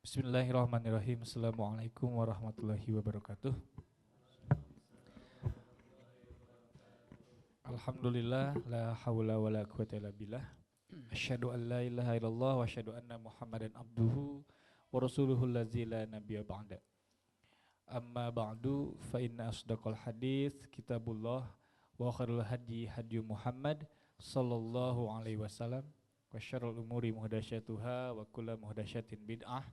Bismillahirrahmanirrahim. Assalamualaikum warahmatullahi wabarakatuh. Alhamdulillah, la haula wa la quwata illa billah. Asyhadu an la ilaha illallah wa asyhadu anna Muhammadan abduhu wa rasuluhu allazi la nabiyya ba'da. Amma ba'du fa inna asdaqal hadits kitabullah wa khairul hadi hadi Muhammad sallallahu alaihi wasallam wa syarrul umuri muhdatsatuha wa kullu muhdatsatin bid'ah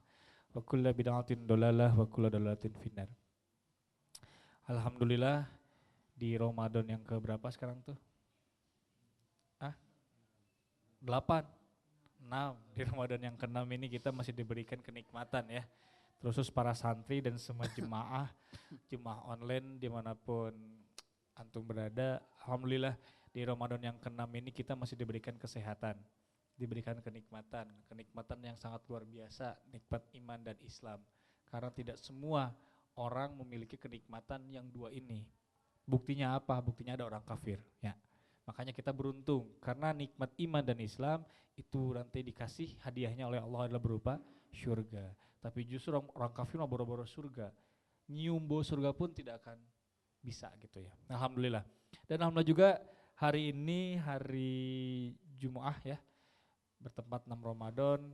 wa kullu bid'atin dolalah wa kullu dolalatin finnar. Alhamdulillah di Ramadan yang ke berapa sekarang tuh? 8, 6. Di Ramadan yang ke-6 ini kita masih diberikan kenikmatan ya. Terus para santri dan semua jemaah online dimanapun antum berada. Alhamdulillah di Ramadan yang ke-6 ini kita masih diberikan kesehatan, diberikan kenikmatan yang sangat luar biasa, nikmat iman dan Islam. Karena tidak semua orang memiliki kenikmatan yang dua ini. Buktinya apa? Buktinya ada orang kafir ya. Makanya kita beruntung karena nikmat iman dan Islam itu nanti dikasih hadiahnya oleh Allah adalah berupa surga. Tapi justru orang kafir mah boro-boro surga. Nyium bau surga pun tidak akan bisa gitu ya. Alhamdulillah. Dan alhamdulillah juga hari ini hari Jumat ya, bertempat 6 Ramadan.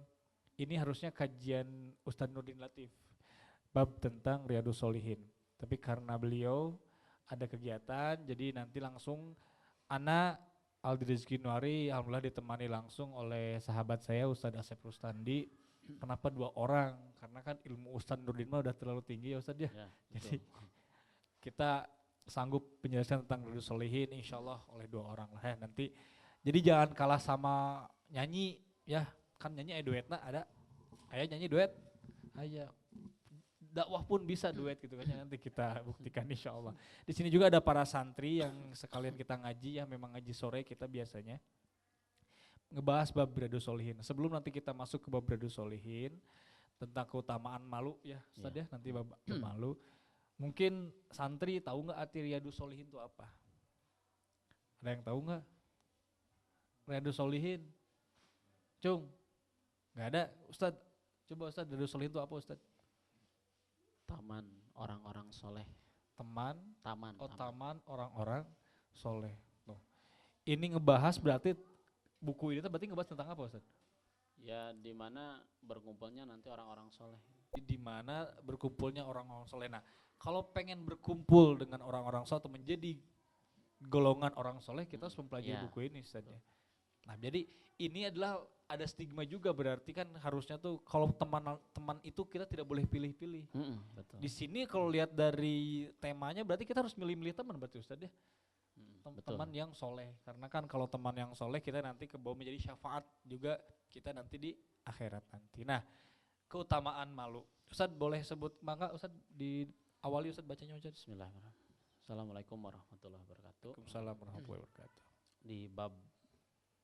Ini harusnya kajian Ustadz Nurdin Latif bab tentang Riyadhus Shalihin. Tapi karena beliau ada kegiatan, jadi nanti langsung Ana Aldi Rizky Nuari alhamdulillah ditemani langsung oleh sahabat saya Ustadz Asep Rustandi. Kenapa 2 orang? Karena kan ilmu Ustadz Nurdin mah udah terlalu tinggi ya Ustadz ya. Jadi kita sanggup penjelasan tentang Riyadhus Shalihin insyaallah oleh 2 orang lah ya nanti. Jadi jangan kalah sama nyanyi ya, kan nyanyi duetna ada. Aya nyanyi duet. Aya dakwah pun bisa duet gitu kan nanti kita buktikan insyaallah. Di sini juga ada para santri yang sekalian kita ngaji ya, memang ngaji sore kita biasanya ngebahas bab Riyadhus Shalihin. Sebelum nanti kita masuk ke bab Riyadhus Shalihin tentang keutamaan malu ya Ustaz ya, nanti bab malu. Mungkin santri tahu nggak arti Riyadhus Shalihin itu apa? Ada yang tahu nggak? Riyadhus Shalihin. Cung. Nggak ada, Ustaz. Coba Ustaz, Riyadhus Shalihin itu apa Ustaz? Taman orang-orang soleh. Taman orang-orang soleh. Tuh. Ini ngebahas berarti buku ini berarti ngebahas tentang apa Ustaz? Ya di mana berkumpulnya nanti orang-orang soleh. Di mana berkumpulnya orang-orang soleh. Nah, kalau pengen berkumpul dengan orang-orang soleh atau menjadi golongan orang soleh, kita harus mempelajari buku ini Ustaz ya. Nah, jadi ini adalah ada stigma juga berarti kan harusnya tuh kalau teman itu kita tidak boleh pilih-pilih. Betul. Di sini kalau lihat dari temanya berarti kita harus milih-milih teman berarti Ustaz ya. Teman yang soleh karena kan kalau teman yang soleh kita nanti kebawa menjadi syafaat juga kita nanti di akhirat nanti. Nah, keutamaan malu. Ustaz boleh sebut mangga Ustaz di awali Ustaz bacanya Ustaz. Bismillahirrahmanirrahim. Assalamualaikum warahmatullahi wabarakatuh. Waalaikumsalam warahmatullahi wabarakatuh. Di bab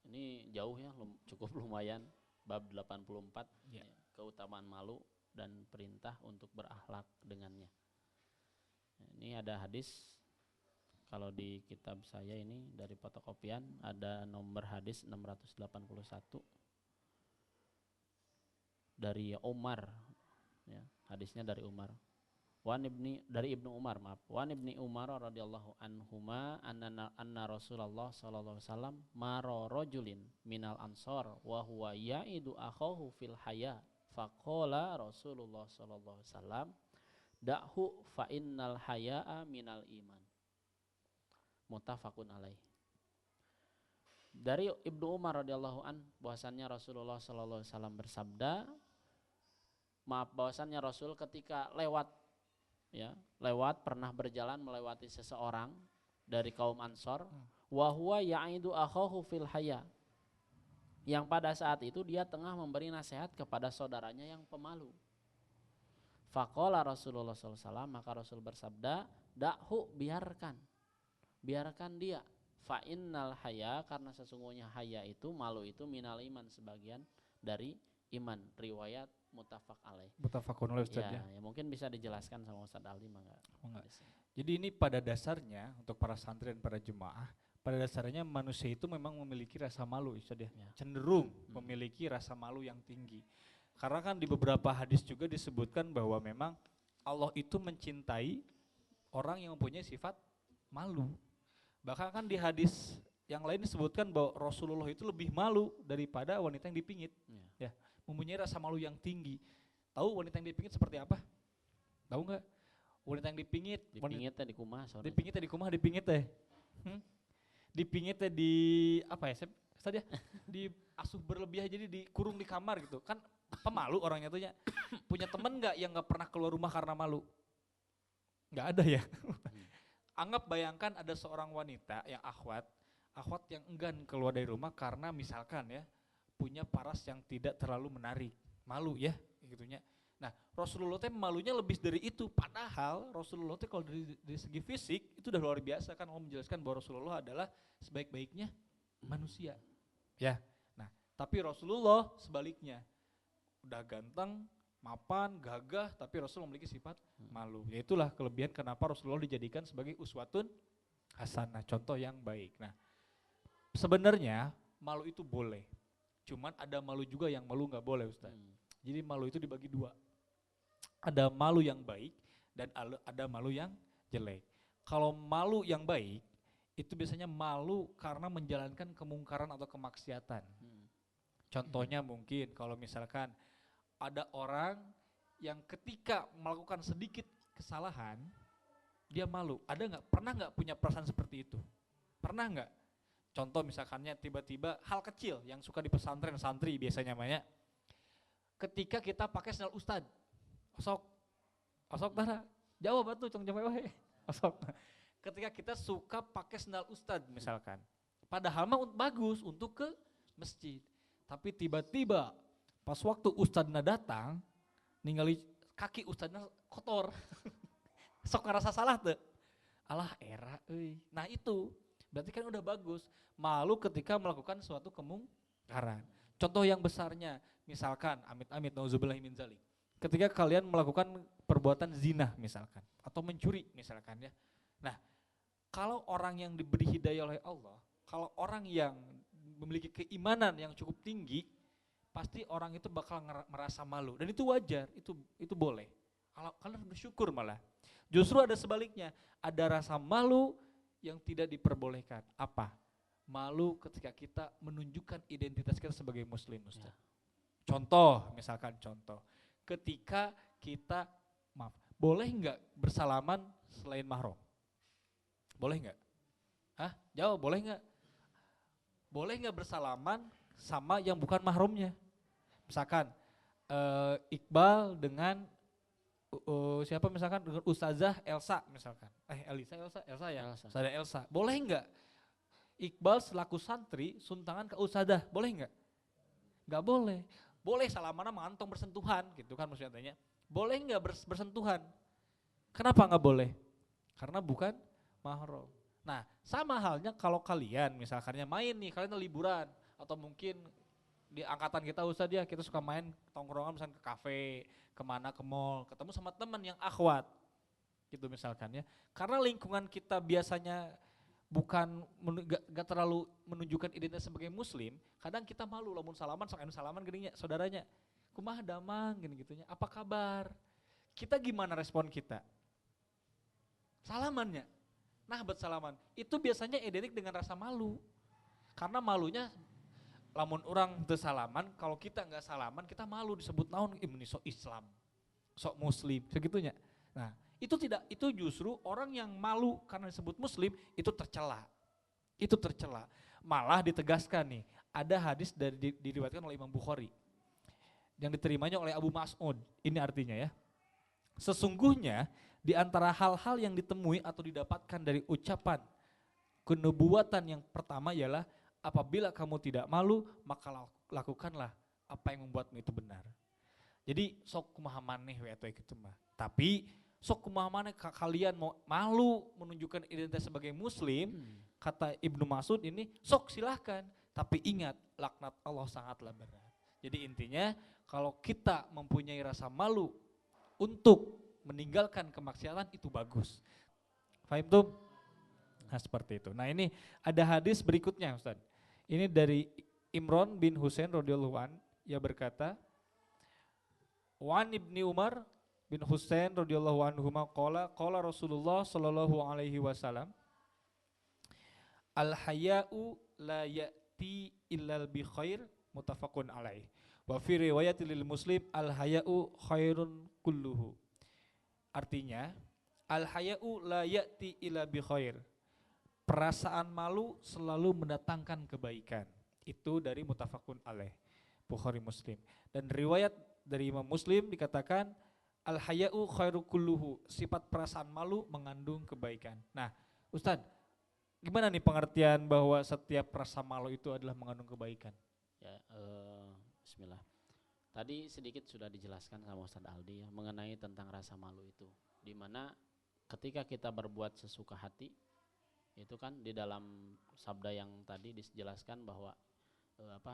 ini jauh ya, cukup lumayan. Bab 84 ya, keutamaan malu dan perintah untuk berakhlak dengannya. Ini ada hadis, kalau di kitab saya ini dari fotokopian ada nomor hadis 681 dari Umar ya, hadisnya dari Umar. Dari Ibnu Umar, maaf. Wan ibni Umar radhiyallahu anhuma anna Rasulullah sallallahu alaihi wasallam maro rajulin minal ansor wa huwa ya'idu akhahu fil haya faqala Rasulullah sallallahu alaihi wasallam da'hu fa innal haya'a minal iman. Muttafaqun alaih. Dari Ibnu Umar radhiyallahu an bahwasannya Rasulullah sallallahu alaihi wasallam bersabda, bahwasannya Rasul ketika lewat pernah berjalan melewati seseorang dari kaum Ansor, wa huwa ya'idu akhahu fil haya, yang pada saat itu dia tengah memberi nasihat kepada saudaranya yang pemalu. Faqala Rasulullah sallallahu alaihi wasallam, maka Rasul bersabda, da'hu, biarkan dia, fa innal haya, karena sesungguhnya haya itu, malu itu minal iman, sebagian dari iman. Riwayat muttafaq alaih. Muttafaqun alaih Ustaz ya. Ya, mungkin bisa dijelaskan sama Ustaz Ali mangga. Jadi ini pada dasarnya untuk para santri dan para jemaah, pada dasarnya manusia itu memang memiliki rasa malu Ustaz ya. Cenderung memiliki rasa malu yang tinggi. Karena kan di beberapa hadis juga disebutkan bahwa memang Allah itu mencintai orang yang mempunyai sifat malu. Bahkan kan di hadis yang lain disebutkan bahwa Rasulullah itu lebih malu daripada wanita yang dipingit. Ya, mempunyai rasa malu yang tinggi. Tahu wanita yang dipingit seperti apa? Tahu nggak? Wanita yang dipingit, di kumah, dipingit teh. Dipingit teh di apa ya? Tadi ya, di asuh berlebihan jadi dikurung di kamar gitu. Kan pemalu orangnya tuh ya. Punya temen nggak yang nggak pernah keluar rumah karena malu? Nggak ada ya. Anggap bayangkan ada seorang wanita yang akhwat yang enggan keluar dari rumah karena misalkan ya punya paras yang tidak terlalu menarik, malu ya, gitunya. Nah Rasulullah teh malunya lebih dari itu, padahal Rasulullah teh kalau dari segi fisik itu udah luar biasa kan, Allah menjelaskan bahwa Rasulullah adalah sebaik-baiknya manusia, ya. Nah tapi Rasulullah sebaliknya, udah ganteng, mapan, gagah, tapi Rasul memiliki sifat malu. Ya itulah kelebihan kenapa Rasulullah dijadikan sebagai uswatun hasanah, contoh yang baik. Nah sebenarnya malu itu boleh, cuman ada malu juga yang malu nggak boleh Ustaz. Jadi malu itu dibagi dua, ada malu yang baik dan ada malu yang jelek. Kalau malu yang baik itu biasanya malu karena menjalankan kemungkaran atau kemaksiatan. Contohnya mungkin kalau misalkan ada orang yang ketika melakukan sedikit kesalahan dia malu. Ada nggak? Pernah nggak punya perasaan seperti itu? Pernah nggak? Contoh misalkannya tiba-tiba hal kecil yang suka di pesantren santri biasanya namanya. Ketika kita pakai sendal ustad, osok tara, jawab atuh cong jawab wae, osok. Ketika kita suka pakai sendal ustad misalkan, padahal mah bagus untuk ke masjid, tapi tiba-tiba pas waktu ustadna datang, ningali kaki ustadna kotor, sok ngerasa salah tuh, alah era, nah itu berarti kan udah bagus, malu ketika melakukan suatu kemungkaran. Contoh yang besarnya, misalkan amit-amit nauzubillahi min dzalik. Ketika kalian melakukan perbuatan zina misalkan atau mencuri misalkan ya. Nah, kalau orang yang diberi hidayah oleh Allah, kalau orang yang memiliki keimanan yang cukup tinggi, pasti orang itu bakal merasa malu dan itu wajar, itu boleh. Kalau kalian bersyukur malah. Justru ada sebaliknya, ada rasa malu yang tidak diperbolehkan. Apa? Malu ketika kita menunjukkan identitas kita sebagai muslim Ustaz. Ya. Contoh, misalkan contoh, ketika kita, boleh nggak bersalaman selain mahram? Boleh nggak? Jawab, boleh nggak? Boleh nggak bersalaman sama yang bukan mahramnya? Misalkan Iqbal dengan siapa misalkan dengan Ustazah Elsa misalkan, Elsa ya, Ustazah Elsa, boleh nggak? Iqbal selaku santri suntangan ke Ustazah, boleh nggak? Nggak boleh. Boleh salaman mantong bersentuhan gitu kan maksudnya. Boleh nggak bersentuhan? Kenapa nggak boleh? Karena bukan mahram. Nah sama halnya kalau kalian misalkannya main nih, kalian liburan atau mungkin di angkatan kita Ustaz ya, kita suka main tongkrongan misalnya ke kafe, kemana, ke mall, ketemu sama teman yang akhwat gitu misalkan ya. Karena lingkungan kita biasanya bukan gak terlalu menunjukkan identitas sebagai muslim, kadang kita malu lamun salaman sok anu salaman geuning saudaranya. Kumaha damang gini gitunya. Apa kabar? Kita gimana respon kita? Salamannya. Nah, buat salaman. Itu biasanya identik dengan rasa malu. Karena malunya lamun orang teu salaman, kalau kita enggak salaman kita malu disebut naon ini sok Islam. Sok muslim, segitunya. Nah, itu justru orang yang malu karena disebut muslim itu tercela. Itu tercela. Malah ditegaskan nih, ada hadis diriwayatkan oleh Imam Bukhari yang diterimanya oleh Abu Mas'ud. Ini artinya ya. Sesungguhnya di antara hal-hal yang ditemui atau didapatkan dari ucapan kenubuatan yang pertama ialah apabila kamu tidak malu maka lakukanlah apa yang membuatmu itu benar. Jadi sok kumaha maneh we atuh kitu mah. Tapi sok kumaha maneh kalian mau malu menunjukkan identitas sebagai muslim, kata Ibnu Mas'ud ini sok silahkan, tapi ingat laknat Allah sangatlah berat. Jadi intinya kalau kita mempunyai rasa malu untuk meninggalkan kemaksiatan itu bagus. Fahim tuh? Nah seperti itu. Nah ini ada hadis berikutnya Ustaz. Ini dari Imran bin Husain radhiyallahu an, ia berkata, Wan ibni Umar bin Husain radhiyallahu anhuma qala Rasulullah sallallahu alaihi wasallam al haya'u la ya'ti illal bi khair muttafaqun alaih. Wa fi riwayatil lil Muslim al haya'u khairun kulluhu. Artinya al haya'u la ya'ti illa bi khair. Perasaan malu selalu mendatangkan kebaikan. Itu dari muttafaqun alaih, Bukhari Muslim. Dan riwayat dari Imam Muslim dikatakan al haya'u khairu kulluhu, sifat perasaan malu mengandung kebaikan. Nah, Ustadz, gimana nih pengertian bahwa setiap rasa malu itu adalah mengandung kebaikan? Ya, bismillah. Tadi sedikit sudah dijelaskan sama Ustadz Aldi ya, mengenai tentang rasa malu itu. Di mana ketika kita berbuat sesuka hati, itu kan di dalam sabda yang tadi dijelaskan bahwa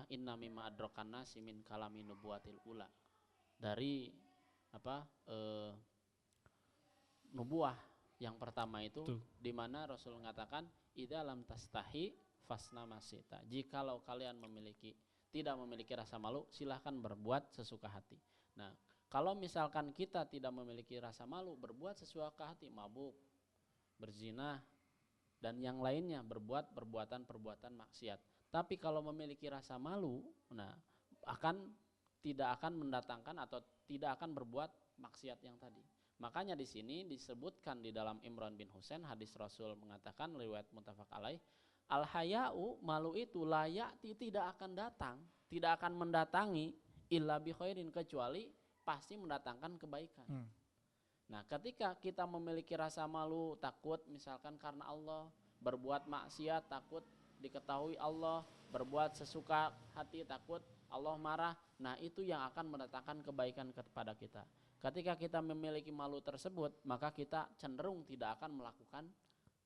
inna mimma adrokan nasi min kalami nubuwatil ula, dari nubuah yang pertama itu di mana Rasul mengatakan idza lam tastahi fasna masita, jikalau kalian tidak memiliki rasa malu, silahkan berbuat sesuka hati. Nah, kalau misalkan kita tidak memiliki rasa malu, berbuat sesuka hati, mabuk, berzina, dan yang lainnya, berbuat perbuatan maksiat. Tapi kalau memiliki rasa malu, nah tidak akan mendatangkan atau tidak akan berbuat maksiat yang tadi. Makanya di sini disebutkan di dalam Imran bin Husain, hadis Rasul mengatakan riwayat muttafaq alaih, al haya'u, malu itu layak tidak akan datang, tidak akan mendatangi illa bi khairin, kecuali pasti mendatangkan kebaikan. Nah, ketika kita memiliki rasa malu, takut misalkan karena Allah, berbuat maksiat takut diketahui Allah, berbuat sesuka hati takut Allah marah, nah itu yang akan mendatangkan kebaikan kepada kita. Ketika kita memiliki malu tersebut, maka kita cenderung tidak akan melakukan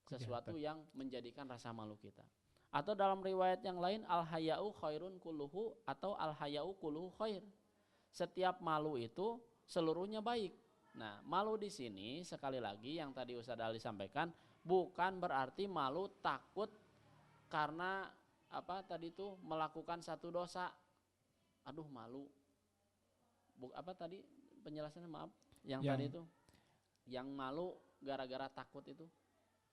sesuatu yang menjadikan rasa malu kita. Atau dalam riwayat yang lain, al haya'u khairun kulluhu, atau al haya'u kulluhu khair. Setiap malu itu seluruhnya baik. Nah, malu di sini sekali lagi yang tadi Ustadz Ali sampaikan, bukan berarti malu takut karena tadi itu melakukan satu dosa. Aduh malu. Tadi penjelasannya, maaf, yang tadi itu yang malu gara-gara takut itu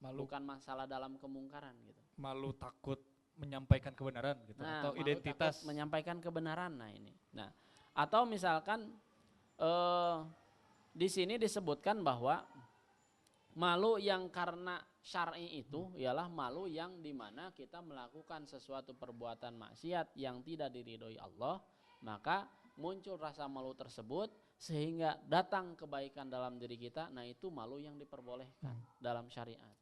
malu. Bukan masalah dalam kemungkaran gitu. Malu takut menyampaikan kebenaran gitu, atau identitas menyampaikan kebenaran. Nah, ini. Nah, atau misalkan di sini disebutkan bahwa malu yang karena syar'i itu ialah malu yang dimana kita melakukan sesuatu perbuatan maksiat yang tidak diridhoi Allah, maka muncul rasa malu tersebut sehingga datang kebaikan dalam diri kita. Nah, itu malu yang diperbolehkan dalam syariat.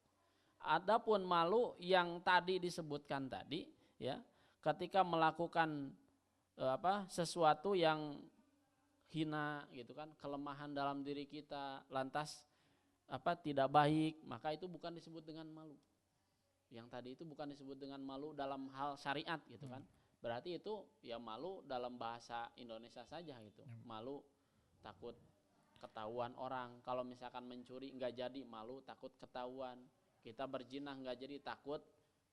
Adapun malu yang tadi disebutkan tadi ya, ketika melakukan sesuatu yang hina gitu kan, kelemahan dalam diri kita lantas tidak baik, maka itu bukan disebut dengan malu. Yang tadi itu bukan disebut dengan malu dalam hal syariat gitu kan. Berarti itu ya malu dalam bahasa Indonesia saja gitu. Malu takut ketahuan orang. Kalau misalkan mencuri enggak jadi, malu takut ketahuan. Kita berzina enggak jadi, takut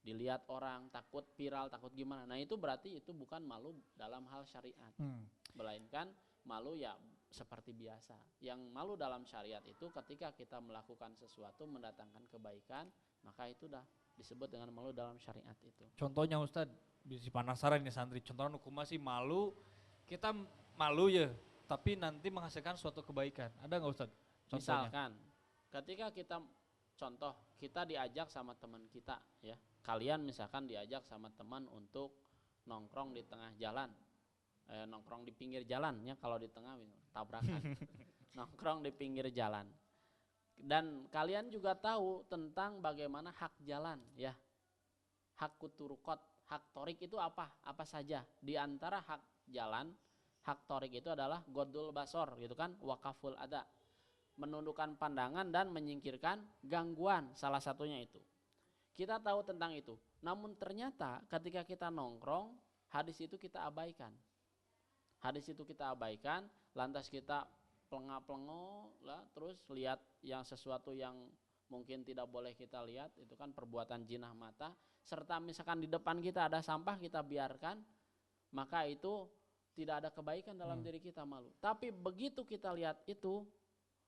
dilihat orang, takut viral, takut gimana. Nah, itu berarti itu bukan malu dalam hal syariat. Melainkan malu ya seperti biasa. Yang malu dalam syariat itu ketika kita melakukan sesuatu mendatangkan kebaikan, maka itu dah disebut dengan malu dalam syariat itu. Contohnya Ustadz, bisa penasaran nih santri, contohnya hukum masih malu, kita malu ya, tapi nanti menghasilkan suatu kebaikan. Ada nggak Ustadz? Contohnya? Misalkan ketika kita diajak sama teman kita ya, kalian misalkan diajak sama teman untuk nongkrong di tengah jalan. Nongkrong di pinggir jalan ya, kalau di tengah tabrakan. Nongkrong di pinggir jalan. Dan kalian juga tahu tentang bagaimana hak jalan ya. Hak kuturukot, hak torik itu apa saja. Di antara hak jalan, hak torik itu adalah godul basor gitu kan, wakaful ada, menundukkan pandangan dan menyingkirkan gangguan, salah satunya itu. Kita tahu tentang itu. Namun ternyata ketika kita nongkrong, hadis itu kita abaikan. Lantas kita pelengah-pelengok lah, terus lihat yang sesuatu yang mungkin tidak boleh kita lihat, itu kan perbuatan jinah mata. Serta misalkan di depan kita ada sampah, kita biarkan, maka itu tidak ada kebaikan dalam diri kita malu. Tapi begitu kita lihat itu,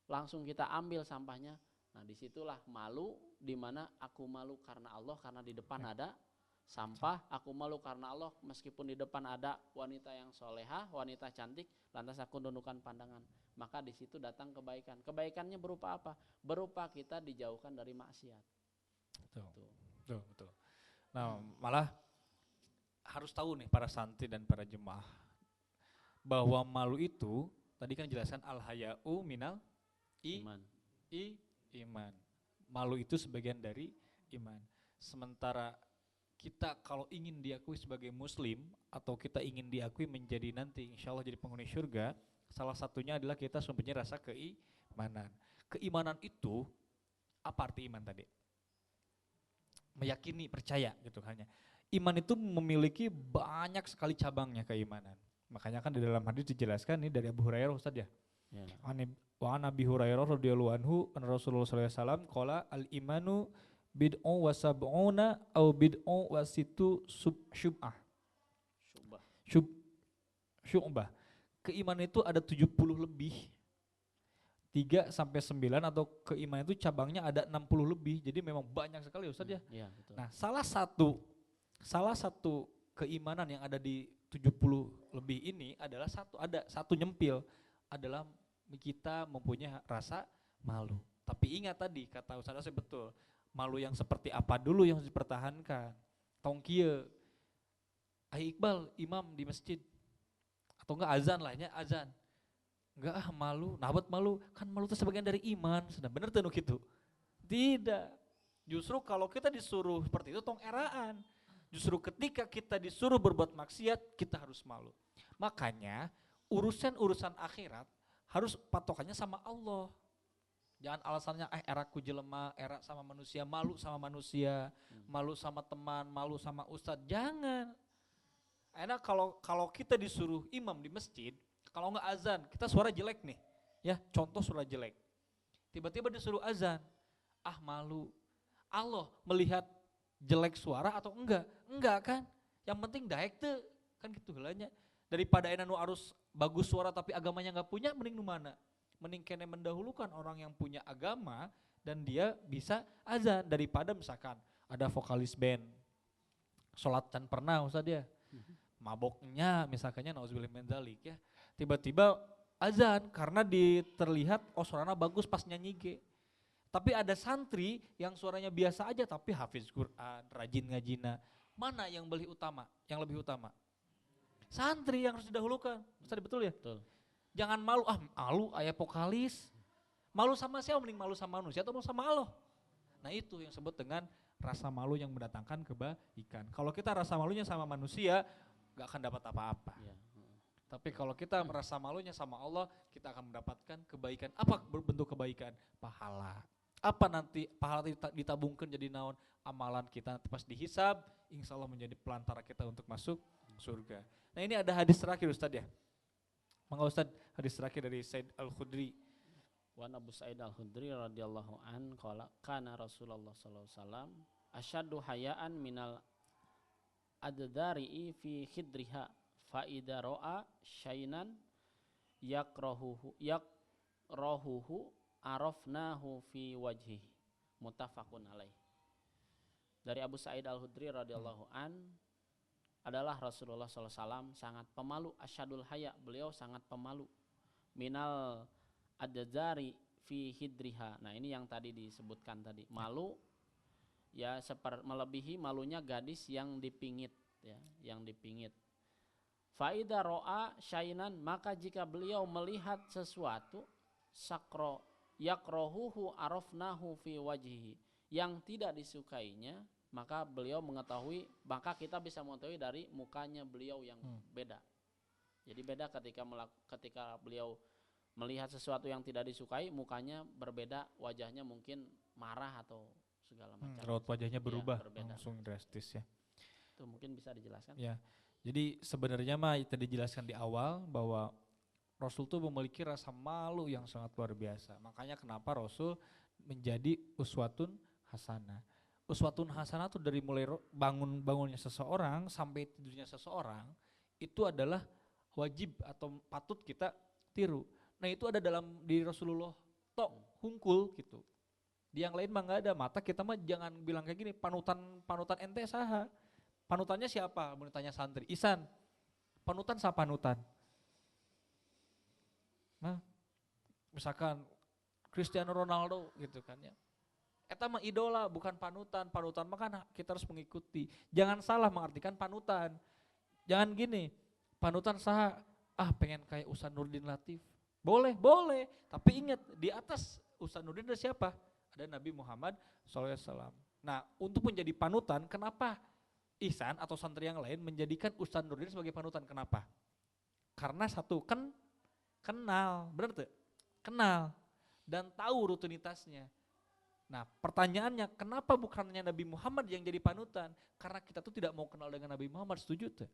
langsung kita ambil sampahnya. Nah disitulah malu, di mana aku malu karena Allah, karena di depan ada sampah. Aku malu karena Allah, meskipun di depan ada wanita yang solehah, wanita cantik, lantas aku tundukkan pandangan. Maka di situ datang kebaikan. Kebaikannya berupa apa? Berupa kita dijauhkan dari maksiat. Betul. Nah malah harus tahu nih para santri dan para jemaah, bahwa malu itu tadi kan jelaskan al-haya'u minal Iman. iman. Malu itu sebagian dari iman. Sementara kita kalau ingin diakui sebagai muslim atau kita ingin diakui menjadi nanti insya Allah jadi penghuni surga, salah satunya adalah kita mempunyai rasa keimanan. Keimanan itu, apa arti iman tadi? Meyakini, percaya gitu hanya. Iman itu memiliki banyak sekali cabangnya keimanan. Makanya kan di dalam hadis dijelaskan nih dari Abu Hurairah Ustaz ya. Wa an Abi Hurairah radhiyallahu anhu an Rasulullah sallallahu alaihi wasallam qala al imanu bid'un wa sab'una au bid'un wa situ syub'ah. Syub'ah. Keimanan itu ada 70 lebih. 3 sampai 9 atau keimanan itu cabangnya ada 60 lebih. Jadi memang banyak sekali Ustaz ya. Iya, betul. Nah, salah satu keimanan yang ada di 70 lebih ini adalah satu nyempil adalah kita mempunyai rasa malu. Tapi ingat tadi kata Ustaz Asep betul, malu yang seperti apa dulu yang harus dipertahankan. Tongkie, Iqbal imam di masjid atau enggak azan lahnya azan. Enggak malu, nabat malu, kan malu itu sebagian dari iman. Sudah bener tuh gitu. Tidak. Justru kalau kita disuruh seperti itu tong eraan. Justru ketika kita disuruh berbuat maksiat, kita harus malu. Makanya urusan akhirat harus patokannya sama Allah. Jangan alasannya eraku jelema, era sama manusia, malu sama manusia, malu sama teman, malu sama ustadz. Jangan. Enak kalau kita disuruh imam di masjid, kalau enggak azan, kita suara jelek nih. Ya, contoh suara jelek. Tiba-tiba disuruh azan, malu. Allah melihat jelek suara atau enggak? Enggak kan? Yang penting daek tuh, kan gitu helanya. Daripada nu harus bagus suara tapi agamanya enggak punya, mending nu mana? Mending kene mendahulukan orang yang punya agama dan dia bisa azan daripada misalkan ada vokalis band sholat can pernah Ustaz dia. Maboknya misalkannya nauzubillah min dzalik ya. Tiba-tiba azan karena terlihat suaranya bagus pas nyanyi ge. Tapi ada santri yang suaranya biasa aja tapi hafiz Quran, rajin ngajina. Mana yang lebih utama? Yang lebih utama? Santri yang harus didahulukan. Ustaz betul ya? Betul. Jangan malu, malu ayah vokalis. Malu sama siapa? Mending malu sama manusia atau malu sama Allah. Nah itu yang disebut dengan rasa malu yang mendatangkan kebaikan. Kalau kita rasa malunya sama manusia, gak akan dapat apa-apa. Ya. Tapi kalau kita merasa malunya sama Allah, kita akan mendapatkan kebaikan. Apa bentuk kebaikan? Pahala. Apa nanti pahala ditabungkan jadi naon? Amalan kita nanti pas dihisab, insya Allah menjadi pelantara kita untuk masuk surga. Nah ini ada hadis terakhir Ustaz ya. Maka Ustaz hadis terakhir dari Said Al-Khudri. Wa Abu Sa'id Al-Khudri radhiyallahu an qala kana Rasulullah sallallahu alaihi wasallam asyaddu hayaan minal addzari fi khidriha fa idza ra'a syainan yakrahuhu arafnahu fi wajhihi muttafaqun alaih. Dari Abu Sa'id Al-Khudri radhiyallahu an adalah Rasulullah SAW sangat pemalu, asyadul haya, beliau sangat pemalu. Minal adzari fi hidriha. Nah ini yang tadi disebutkan tadi. Malu ya melebihi malunya gadis yang dipingit ya, yang dipingit. Faida ro'a syainan, maka jika beliau melihat sesuatu yakrohuhu arafnahu fi wajhihi, yang tidak disukainya, maka beliau mengetahui, maka kita bisa mengetahui dari mukanya beliau yang beda. Jadi beda ketika beliau melihat sesuatu yang tidak disukai, mukanya berbeda, wajahnya mungkin marah atau segala macam. Raut wajahnya berubah, ya, langsung drastis ya. Itu mungkin bisa dijelaskan. Ya, jadi sebenarnya mah tadi dijelaskan di awal bahwa Rasul tuh memiliki rasa malu yang sangat luar biasa. Makanya kenapa Rasul menjadi uswatun hasanah. Uswatun hasanah tuh dari mulai bangunnya seseorang sampai tidurnya seseorang itu adalah wajib atau patut kita tiru. Nah itu ada dalam diri Rasulullah tok hungkul gitu. Di yang lain mah nggak ada. Mata kita mah jangan bilang kayak gini, panutan ente saha. Panutannya siapa? Mau ditanya santri. Isan, panutan sah panutan. Nah, misalkan Cristiano Ronaldo gitu kan ya. Eta mah idola bukan panutan. Panutan mah kan kita harus mengikuti. Jangan salah mengartikan panutan. Jangan gini, panutan saha, pengen kayak Ustaz Nurdin Latif. Boleh, boleh. Tapi ingat di atas Ustaz Nurdin ada siapa? Ada Nabi Muhammad SAW. Nah untuk menjadi panutan, kenapa Ihsan atau santri yang lain menjadikan Ustaz Nurdin sebagai panutan? Kenapa? Karena satu, kenal, benar tuh? Kenal dan tahu rutinitasnya. Nah pertanyaannya, kenapa bukannya Nabi Muhammad yang jadi panutan? Karena kita tuh tidak mau kenal dengan Nabi Muhammad, setuju tuh?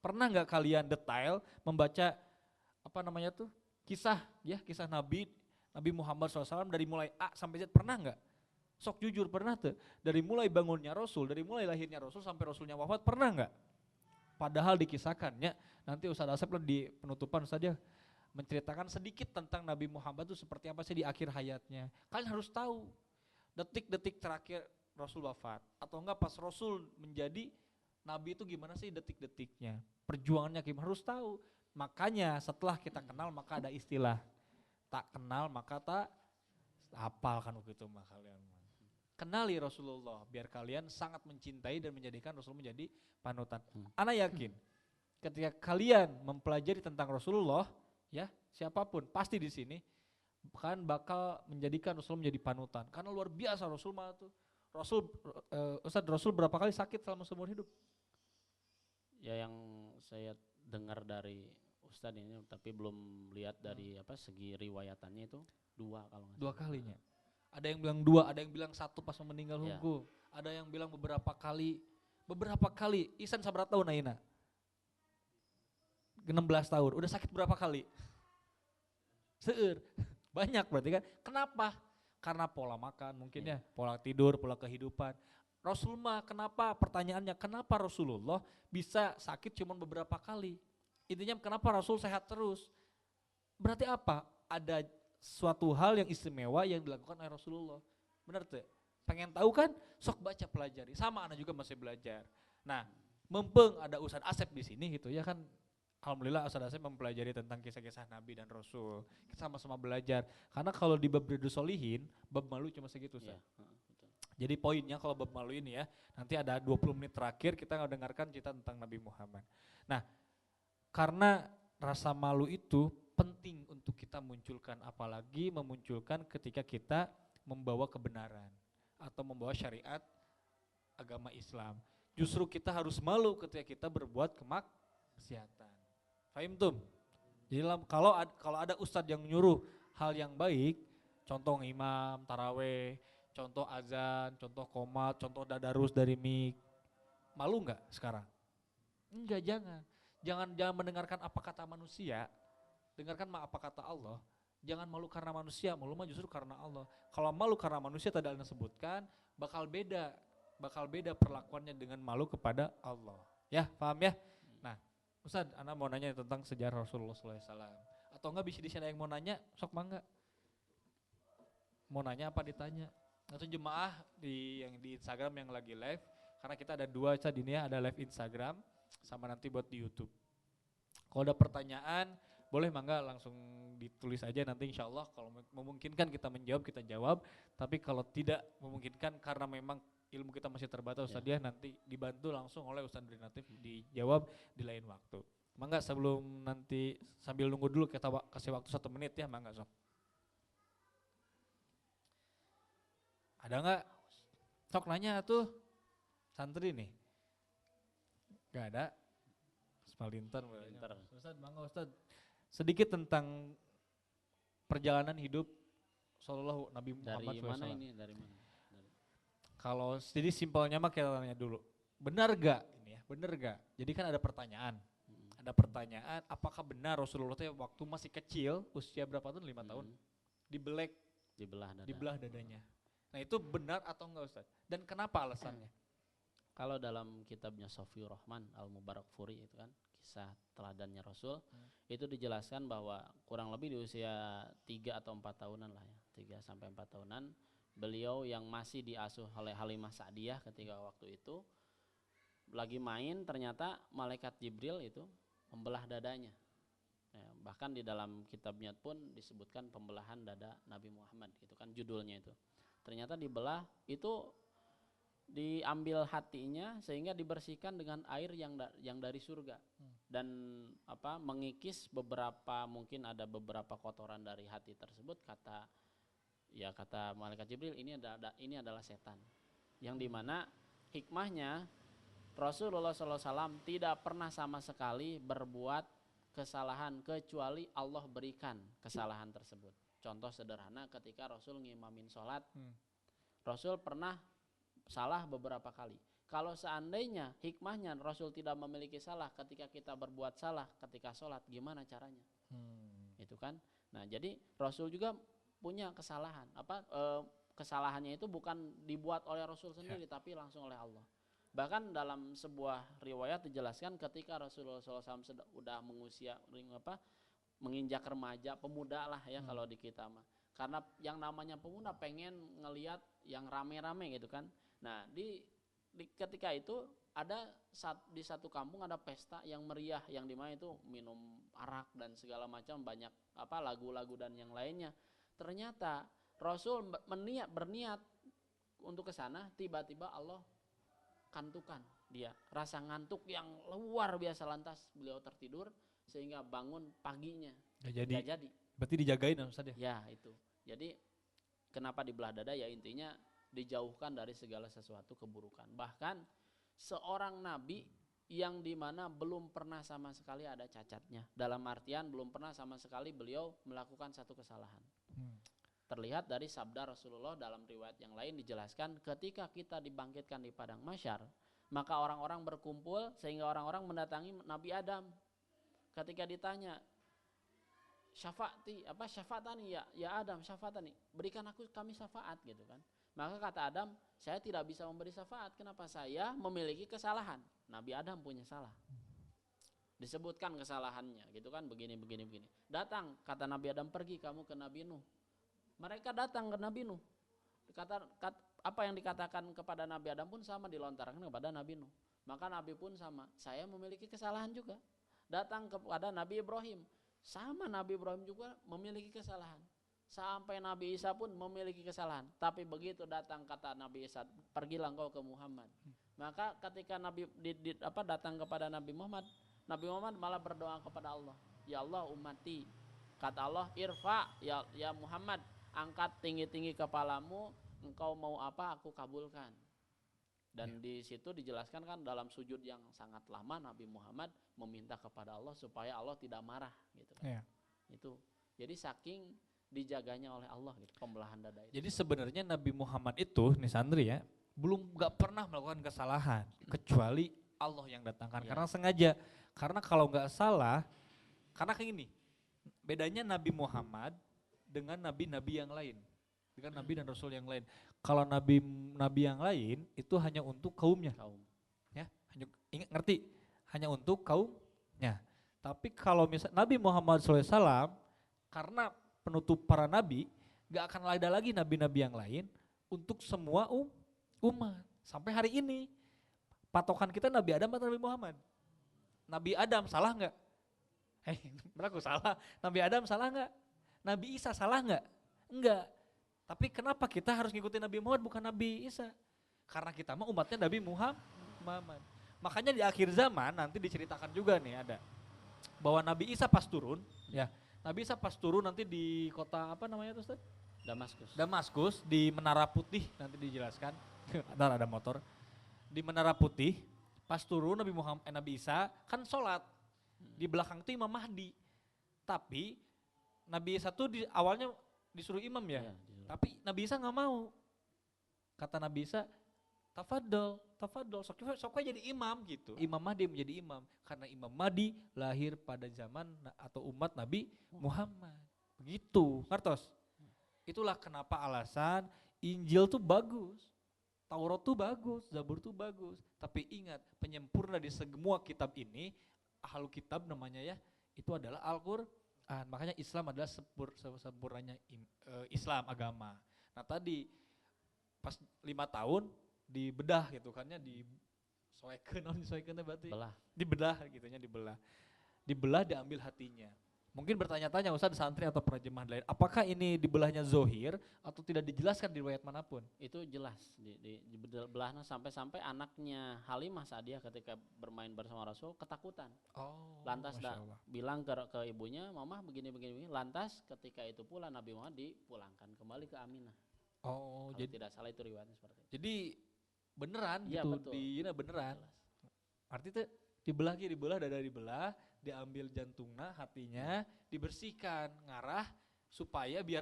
Pernah nggak kalian detail membaca kisah Nabi Muhammad SAW dari mulai A sampai Z, pernah nggak? Sok jujur, pernah tuh? Dari mulai bangunnya Rasul, dari mulai lahirnya Rasul sampai Rasulnya wafat, pernah nggak? Padahal dikisahkannya, nanti Ustaz Asep di penutupan saja menceritakan sedikit tentang Nabi Muhammad itu seperti apa sih di akhir hayatnya. Kalian harus tahu detik-detik terakhir Rasul wafat, atau enggak pas Rasul menjadi Nabi itu gimana sih detik-detiknya, perjuangannya gimana, harus tahu. Makanya setelah kita kenal maka ada istilah, tak kenal maka tak hafal kan begitu mah kalian. Kenali Rasulullah biar kalian sangat mencintai dan menjadikan Rasul menjadi panutan. Ana yakin ketika kalian mempelajari tentang Rasulullah, ya siapapun pasti di sini kan bakal menjadikan Rasul menjadi panutan. Karena luar biasa Rasul mah tuh. Rasul berapa kali sakit selama seumur hidup? Ya yang saya dengar dari Ustadz ini, tapi belum lihat dari segi riwayatannya itu 2 kalau nggak salah. 2 kalinya. Ada yang bilang 2, ada yang bilang 1 pas meninggal Ya. hungkul. Ada yang bilang beberapa kali. Isan saberapa tahun ayeuna? 16 tahun. Udah sakit berapa kali? Seueur. Banyak berarti kan. Kenapa? Karena pola makan mungkin ya, pola tidur, pola kehidupan. Rasul mah kenapa? Pertanyaannya, kenapa Rasulullah bisa sakit cuma beberapa kali? Intinya kenapa Rasul sehat terus? Berarti apa? Ada suatu hal yang istimewa yang dilakukan oleh Rasulullah. Benar tuh? Pengen tahu kan? Sok baca pelajari. Sama anak juga masih belajar. Nah, mumpung ada Ustaz Asep di sini gitu ya kan. Alhamdulillah Ustaz Asep mempelajari tentang kisah-kisah Nabi dan Rasul. Kita sama-sama belajar. Karena kalau di bab Riyadhus Shalihin, bab malu cuma segitu Ustaz. Ya, betul. Jadi poinnya kalau bab malu ini ya, nanti ada 20 menit terakhir kita mendengarkan cerita tentang Nabi Muhammad. Nah, karena rasa malu itu penting untuk kita munculkan, apalagi memunculkan ketika kita membawa kebenaran atau membawa syariat agama Islam. Justru kita harus malu ketika kita berbuat kemaksiatan. Fahim tum? Jadi kalau ada ustadz yang nyuruh hal yang baik, contoh imam, taraweh, contoh azan, contoh qomat, contoh dadarus dari mik, malu nggak sekarang? Enggak, jangan. Jangan mendengarkan apa kata manusia, dengarkan apa kata Allah. Jangan malu karena manusia, malu mah justru karena Allah. Kalau malu karena manusia tadi Anda sebutkan, bakal beda perlakuannya dengan malu kepada Allah. Ya, paham ya? Nah, Ustaz, Anda mau nanya tentang sejarah Rasulullah SAW. Atau enggak bisa di sini yang mau nanya, sok mangga. Mau nanya apa ditanya. Atau jemaah yang di Instagram yang lagi live, karena kita ada 2 Ustaz ini ya, ada live Instagram sama nanti buat di YouTube. Kalau ada pertanyaan, boleh mangga langsung ditulis aja, nanti insya Allah kalau memungkinkan kita menjawab, kita jawab. Tapi kalau tidak memungkinkan karena memang ilmu kita masih terbatas Ustaz ya, nanti dibantu langsung oleh Ustaz Natif dijawab di lain waktu. Mangga sebelum nanti sambil nunggu dulu kita kasih waktu 1 menit ya, mangga sok. Ada nggak? Sok nanya tuh santri nih. Gak ada. Spalinter. Ustaz, mangga Ustaz. Sedikit tentang perjalanan hidup Sallallahu Nabi Muhammad SAW. Dari mana ini? Dari mana? Kalau jadi simpelnya mah kita tanya dulu. Benar gak ini ya? Benar gak? Jadi kan ada pertanyaan. Ada pertanyaan, apakah benar Rasulullah itu waktu masih kecil, usia berapa tahun? 5 tahun. Dibelah dadanya. Nah itu benar atau enggak Ustaz? Dan kenapa alasannya? Kalau dalam kitabnya Sofiur Rahman Al-Mubarakfuri itu kan, kisah teladannya Rasul, itu dijelaskan bahwa kurang lebih di usia 3 atau 4 tahunan lah ya, 3 sampai 4 tahunan, beliau yang masih diasuh oleh Halimah Sa'diyah ketika waktu itu lagi main, ternyata malaikat Jibril itu membelah dadanya. Ya, bahkan di dalam kitabnya pun disebutkan pembelahan dada Nabi Muhammad, itu kan judulnya itu. Ternyata dibelah itu diambil hatinya sehingga dibersihkan dengan air yang dari surga, dan mengikis beberapa, mungkin ada beberapa kotoran dari hati tersebut. Kata malaikat Jibril, ini adalah setan, yang dimana hikmahnya Rasulullah SAW tidak pernah sama sekali berbuat kesalahan kecuali Allah berikan kesalahan tersebut. Contoh sederhana, ketika Rasul ngimamin sholat, Rasul pernah salah beberapa kali. Kalau seandainya hikmahnya Rasul tidak memiliki salah ketika kita berbuat salah ketika sholat, gimana caranya? Itu kan. Nah, jadi Rasul juga punya kesalahan. Kesalahannya itu bukan dibuat oleh Rasul sendiri, tapi langsung oleh Allah. Bahkan dalam sebuah riwayat dijelaskan ketika Rasulullah SAW sudah menginjak remaja, pemuda lah ya kalau di kita mah. Karena yang namanya pemuda pengen ngelihat yang rame-rame gitu kan. Nah, di ketika itu ada di satu kampung ada pesta yang meriah, yang dimana itu minum arak dan segala macam, banyak lagu-lagu dan yang lainnya. Ternyata Rasul berniat untuk ke sana, tiba-tiba Allah kantukan dia, rasa ngantuk yang luar biasa, lantas beliau tertidur sehingga bangun paginya gak jadi. Berarti dijagain Ustaz ya? Ya, itu. Jadi kenapa dibelah dada, ya intinya dijauhkan dari segala sesuatu keburukan. Bahkan seorang nabi yang dimana belum pernah sama sekali ada cacatnya, dalam artian belum pernah sama sekali beliau melakukan satu kesalahan. Terlihat dari sabda Rasulullah dalam riwayat yang lain dijelaskan, ketika kita dibangkitkan di padang mahsyar, maka orang-orang berkumpul sehingga orang-orang mendatangi Nabi Adam. Ketika ditanya, syafaatani ya Adam, syafaatani, berikan kami syafaat gitu kan. Maka kata Adam, saya tidak bisa memberi syafaat. Kenapa? Saya memiliki kesalahan. Nabi Adam punya salah. Disebutkan kesalahannya gitu kan, begini. Datang, kata Nabi Adam, pergi kamu ke Nabi Nuh. Mereka datang ke Nabi Nuh. Apa yang dikatakan kepada Nabi Adam pun sama dilontarkan kepada Nabi Nuh. Maka Nabi pun sama, saya memiliki kesalahan juga. Datang kepada Nabi Ibrahim, sama Nabi Ibrahim juga memiliki kesalahan. Sampai Nabi Isa pun memiliki kesalahan. Tapi begitu datang kata Nabi Isa, pergilah engkau ke Muhammad. Maka ketika Nabi datang kepada Nabi Muhammad malah berdoa kepada Allah, ya Allah ummati. Kata Allah, irfa ya Muhammad, angkat tinggi-tinggi kepalamu, engkau mau apa aku kabulkan. Dan di situ dijelaskan kan dalam sujud yang sangat lama Nabi Muhammad meminta kepada Allah supaya Allah tidak marah gitu kan. Itu. Jadi saking dijaganya oleh Allah gitu, pembelahan dada itu. Jadi sebenarnya Nabi Muhammad itu nih Sandri ya, gak pernah melakukan kesalahan kecuali Allah yang datangkan karena sengaja. Karena kalau nggak salah, karena kayak gini, bedanya Nabi Muhammad dengan nabi-nabi yang lain, dengan nabi dan rasul yang lain. Kalau nabi yang lain itu hanya untuk kaumnya, ya, ngerti? Hanya untuk kaumnya. Tapi kalau misal Nabi Muhammad SAW, karena penutup para nabi, gak akan ada lagi nabi-nabi yang lain untuk semua umat. Sampai hari ini, patokan kita Nabi Adam atau Nabi Muhammad? Nabi Adam salah nggak? Berlaku salah. Nabi Adam salah nggak? Nabi Isa salah nggak? Enggak. Tapi kenapa kita harus ngikutin Nabi Muhammad bukan Nabi Isa? Karena kita mah umatnya Nabi Muhammad. Makanya di akhir zaman nanti diceritakan juga nih ada bahwa Nabi Isa pas turun, ya. Nabi Isa pas turun nanti di kota apa namanya itu Ustaz? Damaskus di Menara Putih nanti dijelaskan. Ntar ada motor. Di Menara Putih pas turun Nabi Isa kan sholat. Di belakang itu Imam Mahdi. Tapi Nabi Isa tuh awalnya disuruh imam ya. Tapi Nabi Isa nggak mau. Kata Nabi Isa, tafadol, sok jadi imam gitu. Imam Mahdi menjadi imam karena Imam Mahdi lahir pada zaman atau umat Nabi Muhammad. Begitu, ngertos? Itulah kenapa alasan Injil tuh bagus, Taurat tuh bagus, Zabur tuh bagus. Tapi ingat, penyempurna di semua kitab ini ahlul kitab namanya ya, itu adalah Al-Qur'an. Makanya Islam adalah sempurnanya Islam agama. Nah tadi pas 5 tahun dibedah gitu kan ya, disesuaikan berarti Belah. dibedah gitunya, dibelah diambil hatinya. Mungkin bertanya-tanya Ustaz santri atau terjemahan lain, apakah ini dibelahnya zohir atau tidak dijelaskan di riwayat manapun? Itu jelas di belahnya sampai anaknya Halimah Sa'diyah ketika bermain bersama Rasul ketakutan. Oh, Lantas Masya Allah. bilang ke ibunya, "Mamah begini." Lantas ketika itu pula Nabi Muhammad dipulangkan kembali ke Aminah. Oh, Kalau tidak salah itu riwayatnya seperti itu. jadi beneran Iya, gitu, betul. beneran. Jelas. Artinya dada dibelah, diambil jantungnya, hatinya, dibersihkan, ngarah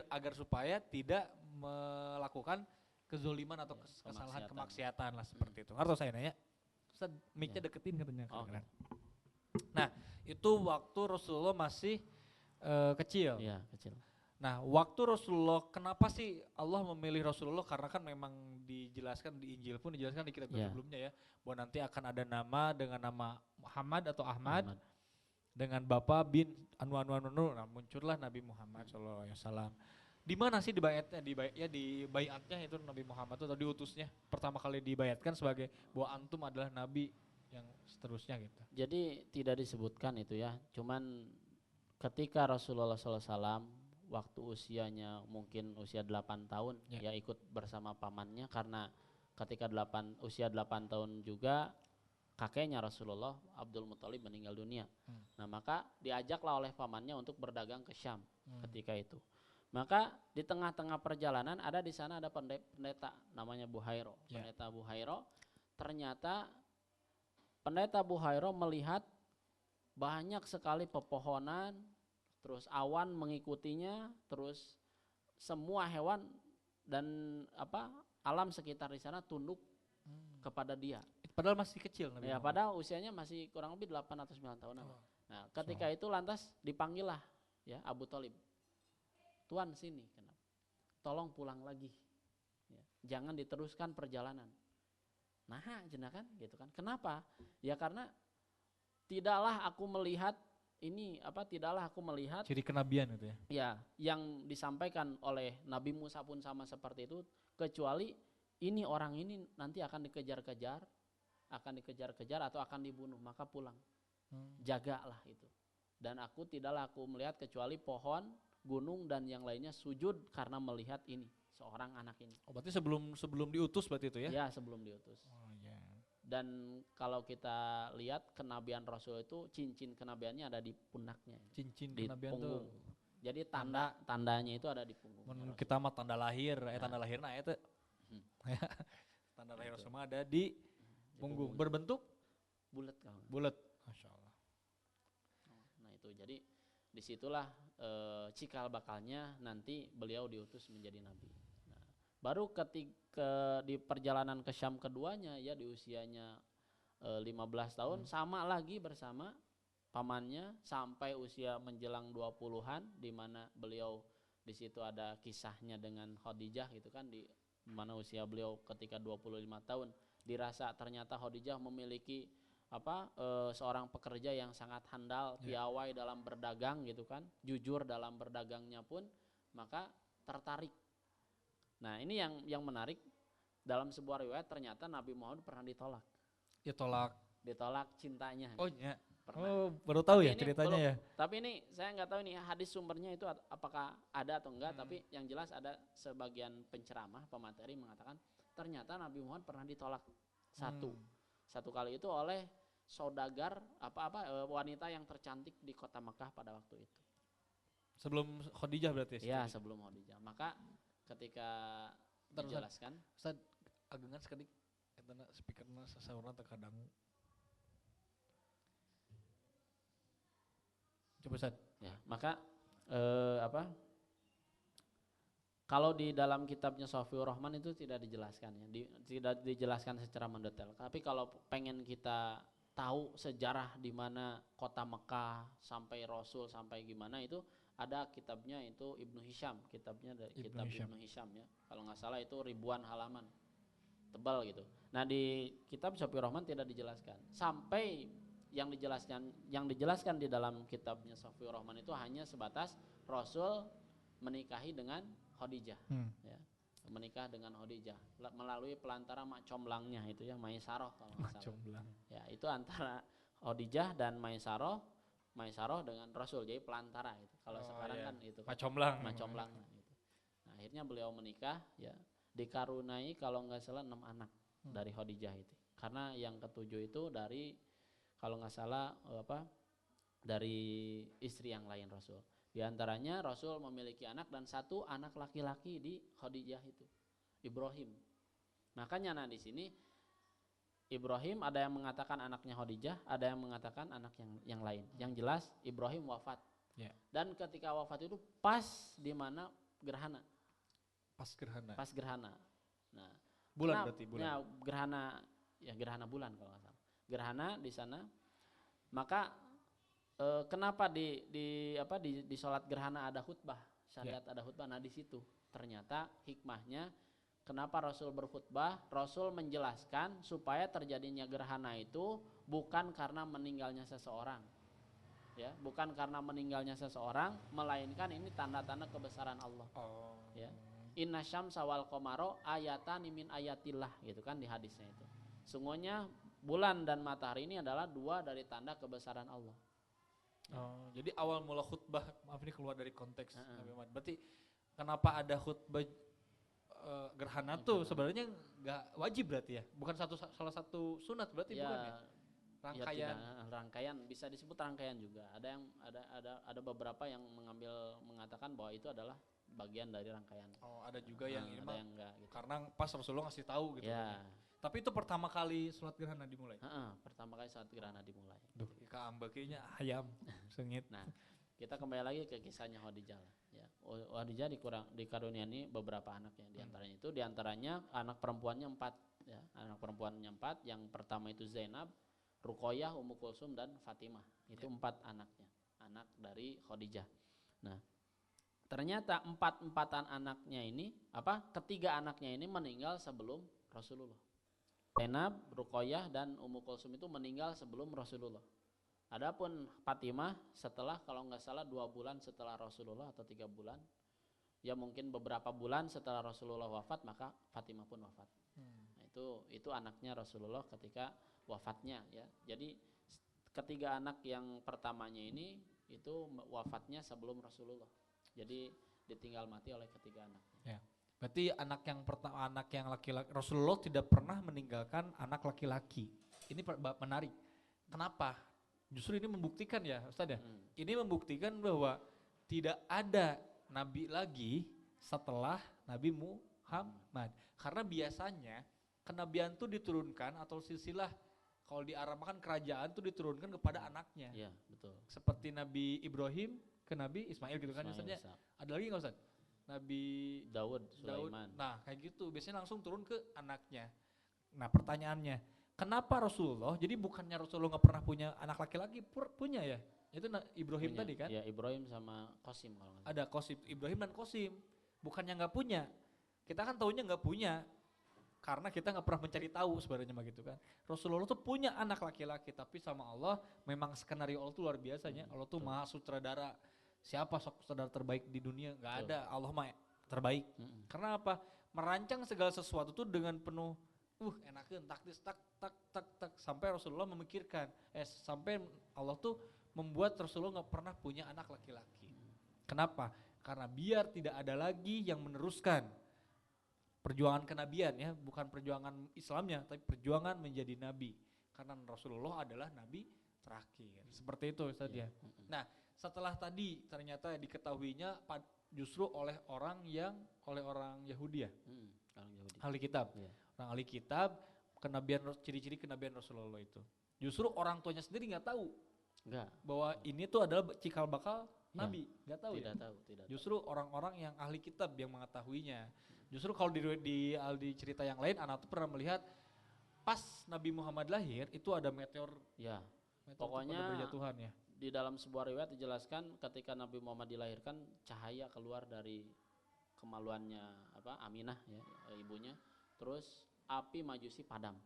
agar supaya tidak melakukan kezoliman atau Ya, kesalahan kemaksiatan. kemaksiatan lah seperti itu. Atau saya nanya, Ustaz mic-nya Ya. deketin katanya. Oh. Kedengeran. Nah, itu waktu Rasulullah masih kecil. Iya, kecil. Nah, waktu Rasulullah, kenapa sih Allah memilih Rasulullah? Karena kan memang dijelaskan di Injil pun, dijelaskan di kitab Ya. sebelumnya ya, bahwa nanti akan ada nama dengan nama Muhammad atau Ahmad, Ahmad. dengan Bapak bin Anu. Nah, muncullah Nabi Muhammad SAW. Di mana sih dibayatnya itu Nabi Muhammad itu, atau diutusnya pertama kali dibayatkan sebagai bahwa antum adalah Nabi yang seterusnya gitu. Jadi tidak disebutkan itu ya, cuman ketika Rasulullah SAW waktu usianya mungkin usia 8 tahun ya ikut bersama pamannya, karena ketika usia 8 tahun juga kakeknya Rasulullah Abdul Muthalib meninggal dunia. Nah maka diajaklah oleh pamannya untuk berdagang ke Syam ketika itu. Maka di tengah-tengah perjalanan ada di sana ada pendeta namanya Buhairo. Pendeta Buhairo, ternyata pendeta Buhairo melihat banyak sekali pepohonan, terus awan mengikutinya, terus semua hewan dan alam sekitar di sana tunduk kepada dia. Padahal masih kecil Nabi Ya, Muhammad. padahal usianya masih kurang lebih 8 atau 9 tahun. Nah, ketika itu lantas dipanggillah ya Abu Thalib. Tuan sini, kenapa? Tolong pulang lagi. Ya, jangan diteruskan perjalanan. Nah, jenah kan gitu kan. Kenapa? Ya karena tidaklah aku melihat Ciri kenabian itu ya. ya yang disampaikan oleh Nabi Musa pun sama seperti itu, kecuali orang ini nanti akan dikejar-kejar atau akan dibunuh, maka pulang. Jagalah itu. Dan tidaklah aku melihat kecuali pohon, gunung dan yang lainnya sujud karena melihat ini, seorang anak ini. Oh, berarti sebelum diutus berarti itu ya? Ya, sebelum diutus. Oh, ya. Dan kalau kita lihat kenabian Rasul itu, cincin kenabiannya ada di pundaknya, Cincin di kenabian punggung. tuh. Jadi tandanya itu ada di punggung. Kita mah tanda lahir, tanda lahirna itu. Tanda lahir Rasulullah ada di punggung. Berbentuk bulat kan. bulat. Masya Allah. Nah itu jadi disitulah cikal bakalnya nanti beliau diutus menjadi nabi. Nah, baru ketika di perjalanan ke Syam keduanya ya di usianya 15 tahun sama lagi bersama pamannya sampai usia menjelang 20-an, di mana beliau di situ ada kisahnya dengan Khadijah gitu kan, di mana usia beliau ketika 25 tahun dirasa ternyata Khadijah memiliki seorang pekerja yang sangat handal, piawai dalam berdagang gitu kan, jujur dalam berdagangnya pun, maka tertarik. Nah ini yang menarik, dalam sebuah riwayat ternyata Nabi Muhammad pernah ditolak. Ditolak cintanya. Oh iya. Pernah. Oh baru tahu Tapi ya ceritanya ya. Tapi ini saya nggak tahu ini hadis sumbernya itu apakah ada atau enggak, tapi yang jelas ada sebagian penceramah pemateri mengatakan ternyata Nabi Muhammad pernah ditolak satu kali itu oleh saudagar wanita yang tercantik di kota Mekah pada waktu itu. Sebelum Khadijah berarti ya? Ya sebelum Khadijah. Maka ketika dijelaskan, Ustaz agengan sekedik eta speakerna sasaurna terkadang. Coba Ustaz. Ya, maka kalau di dalam kitabnya Sofiur Rahman itu tidak dijelaskan ya, tidak dijelaskan secara mendetail. Tapi kalau pengen kita tahu sejarah di mana kota Mekah sampai Rasul sampai gimana, itu ada kitabnya itu Ibnu Hisham, kitab Ibnu Hisham ya. Kalau nggak salah itu ribuan halaman, tebal gitu. Nah di kitab Sofiur Rahman tidak dijelaskan sampai yang dijelaskan di dalam kitabnya Safiur Rahman itu hanya sebatas Rasul menikahi dengan Khadijah, ya, menikah dengan Khadijah melalui pelantara mak comblangnya itu ya, Maisaroh kalau nggak salah. Ya, itu antara Khadijah dan Maisaroh dengan Rasul, jadi pelantara itu. Kalau sekarang kan itu mak comblang gitu. Nah, akhirnya beliau menikah, ya, dikaruniai kalau nggak salah 6 anak dari Khadijah itu. Karena yang ketujuh itu dari kalau nggak salah dari istri yang lain Rasul. Di antaranya Rasul memiliki anak dan 1 anak laki-laki di Khadijah itu, Ibrahim. Makanya di sini Ibrahim ada yang mengatakan anaknya Khadijah, ada yang mengatakan anak yang lain. Yang jelas Ibrahim wafat. Yeah. Dan ketika wafat itu pas di mana gerhana. Pas gerhana. Nah, berarti bulan. Ya, gerhana bulan kalau nggak salah. Gerhana di sana. Maka kenapa di sholat gerhana ada khutbah, syariat ada khutbah. Nah, di situ ternyata hikmahnya kenapa Rasul berkhutbah. Rasul menjelaskan supaya terjadinya gerhana itu bukan karena meninggalnya seseorang, ya, bukan karena meninggalnya seseorang, melainkan ini tanda-tanda kebesaran Allah. Ya, inna syamsa wal qamara ayatan min ayatillah, gitu kan di hadisnya itu. Sungguhnya bulan dan matahari ini adalah 2 dari tanda kebesaran Allah. Jadi awal mula khutbah, maaf ini keluar dari konteks Nabi Muhammad. Berarti kenapa ada khutbah gerhana tuh sebenarnya nggak wajib berarti ya? Bukan salah satu sunat berarti ya, bukan ya? Rangkaian bisa disebut rangkaian juga. Ada beberapa yang mengatakan bahwa itu adalah bagian dari rangkaian. Ada juga yang ini yang enggak gitu. Karena pas Rasulullah ngasih tahu gitu. Ya. Tapi itu pertama kali sholat gerhana dimulai. Pertama kali sholat gerhana dimulai. Duh, keambeknya ayam sengit. Nah, kita kembali lagi ke kisahnya Khadijah. Ya, Khadijah dikaruniai beberapa anaknya. Diantaranya anak perempuannya 4. Ya, anak perempuannya 4. Yang pertama itu Zainab, Ruqayyah, Ummu Kulsum dan Fatimah. Itu 4 anaknya, anak dari Khadijah. Nah, ternyata 4 anaknya ini, ketiga anaknya ini meninggal sebelum Rasulullah. Zainab, Ruqayyah dan Ummu Kulsum itu meninggal sebelum Rasulullah. Adapun Fatimah setelah kalau nggak salah 2 bulan setelah Rasulullah atau 3 bulan, ya mungkin beberapa bulan setelah Rasulullah wafat, maka Fatimah pun wafat. Nah, itu anaknya Rasulullah ketika wafatnya, ya. Jadi ketiga anak yang pertamanya ini itu wafatnya sebelum Rasulullah. Jadi ditinggal mati oleh ketiga anaknya. Ya. Berarti anak yang pertama, anak yang laki-laki, Rasulullah tidak pernah meninggalkan anak laki-laki. Ini menarik. Kenapa? Justru ini membuktikan ya Ustaz ya. Ini membuktikan bahwa tidak ada nabi lagi setelah Nabi Muhammad. Karena biasanya kenabian itu diturunkan atau silsilah kalau di Arab kan kerajaan itu diturunkan kepada anaknya. Iya, betul. Seperti Nabi Ibrahim ke Nabi Ismail gitu kan Ustaznya. Ada lagi enggak Ustaz? Nabi Daud, Sulaiman. Nah, kayak gitu. Biasanya langsung turun ke anaknya. Nah, pertanyaannya, kenapa Rasulullah? Jadi bukannya Rasulullah nggak pernah punya anak laki-laki? Punya ya? Itu Ibrahim punya, tadi kan? Ya, Ibrahim sama Qasim kalau nggak salah. Ada Qasim, Ibrahim dan Qasim. Bukannya nggak punya. Kita kan taunya nggak punya. Karena kita nggak pernah mencari tahu sebenarnya begitu kan. Rasulullah tuh punya anak laki-laki, tapi sama Allah memang skenario Allah tuh luar biasanya. Allah tuh maha sutradara. Siapa saudara terbaik di dunia? Nggak ada. Allah mah terbaik. Karena apa? Merancang segala sesuatu tuh dengan penuh enakeun taktis tak sampai Rasulullah memikirkan sampai Allah tuh membuat Rasulullah nggak pernah punya anak laki-laki. Kenapa? Karena biar tidak ada lagi yang meneruskan perjuangan kenabian ya, bukan perjuangan Islamnya, tapi perjuangan menjadi nabi. Karena Rasulullah adalah nabi terakhir. Seperti itu Ustaz ya. Nah, setelah tadi ternyata diketahuinya justru oleh orang Yahudi ya. Ahli kitab. Yeah. Orang ahli kitab, ciri-ciri kenabian Rasulullah itu. Justru orang tuanya sendiri nggak tahu. Enggak. Bahwa ini tuh adalah cikal bakal nabi, nggak tahu tidak ya. Tahu. Justru orang-orang yang ahli kitab yang mengetahuinya. Justru kalau di cerita yang lain, anak tuh pernah melihat pas Nabi Muhammad lahir itu ada meteor. Ya. Pokoknya berjatuhan ya. Di dalam sebuah riwayat dijelaskan ketika Nabi Muhammad dilahirkan cahaya keluar dari kemaluannya Aminah ya, ibunya. Terus api majusi padam.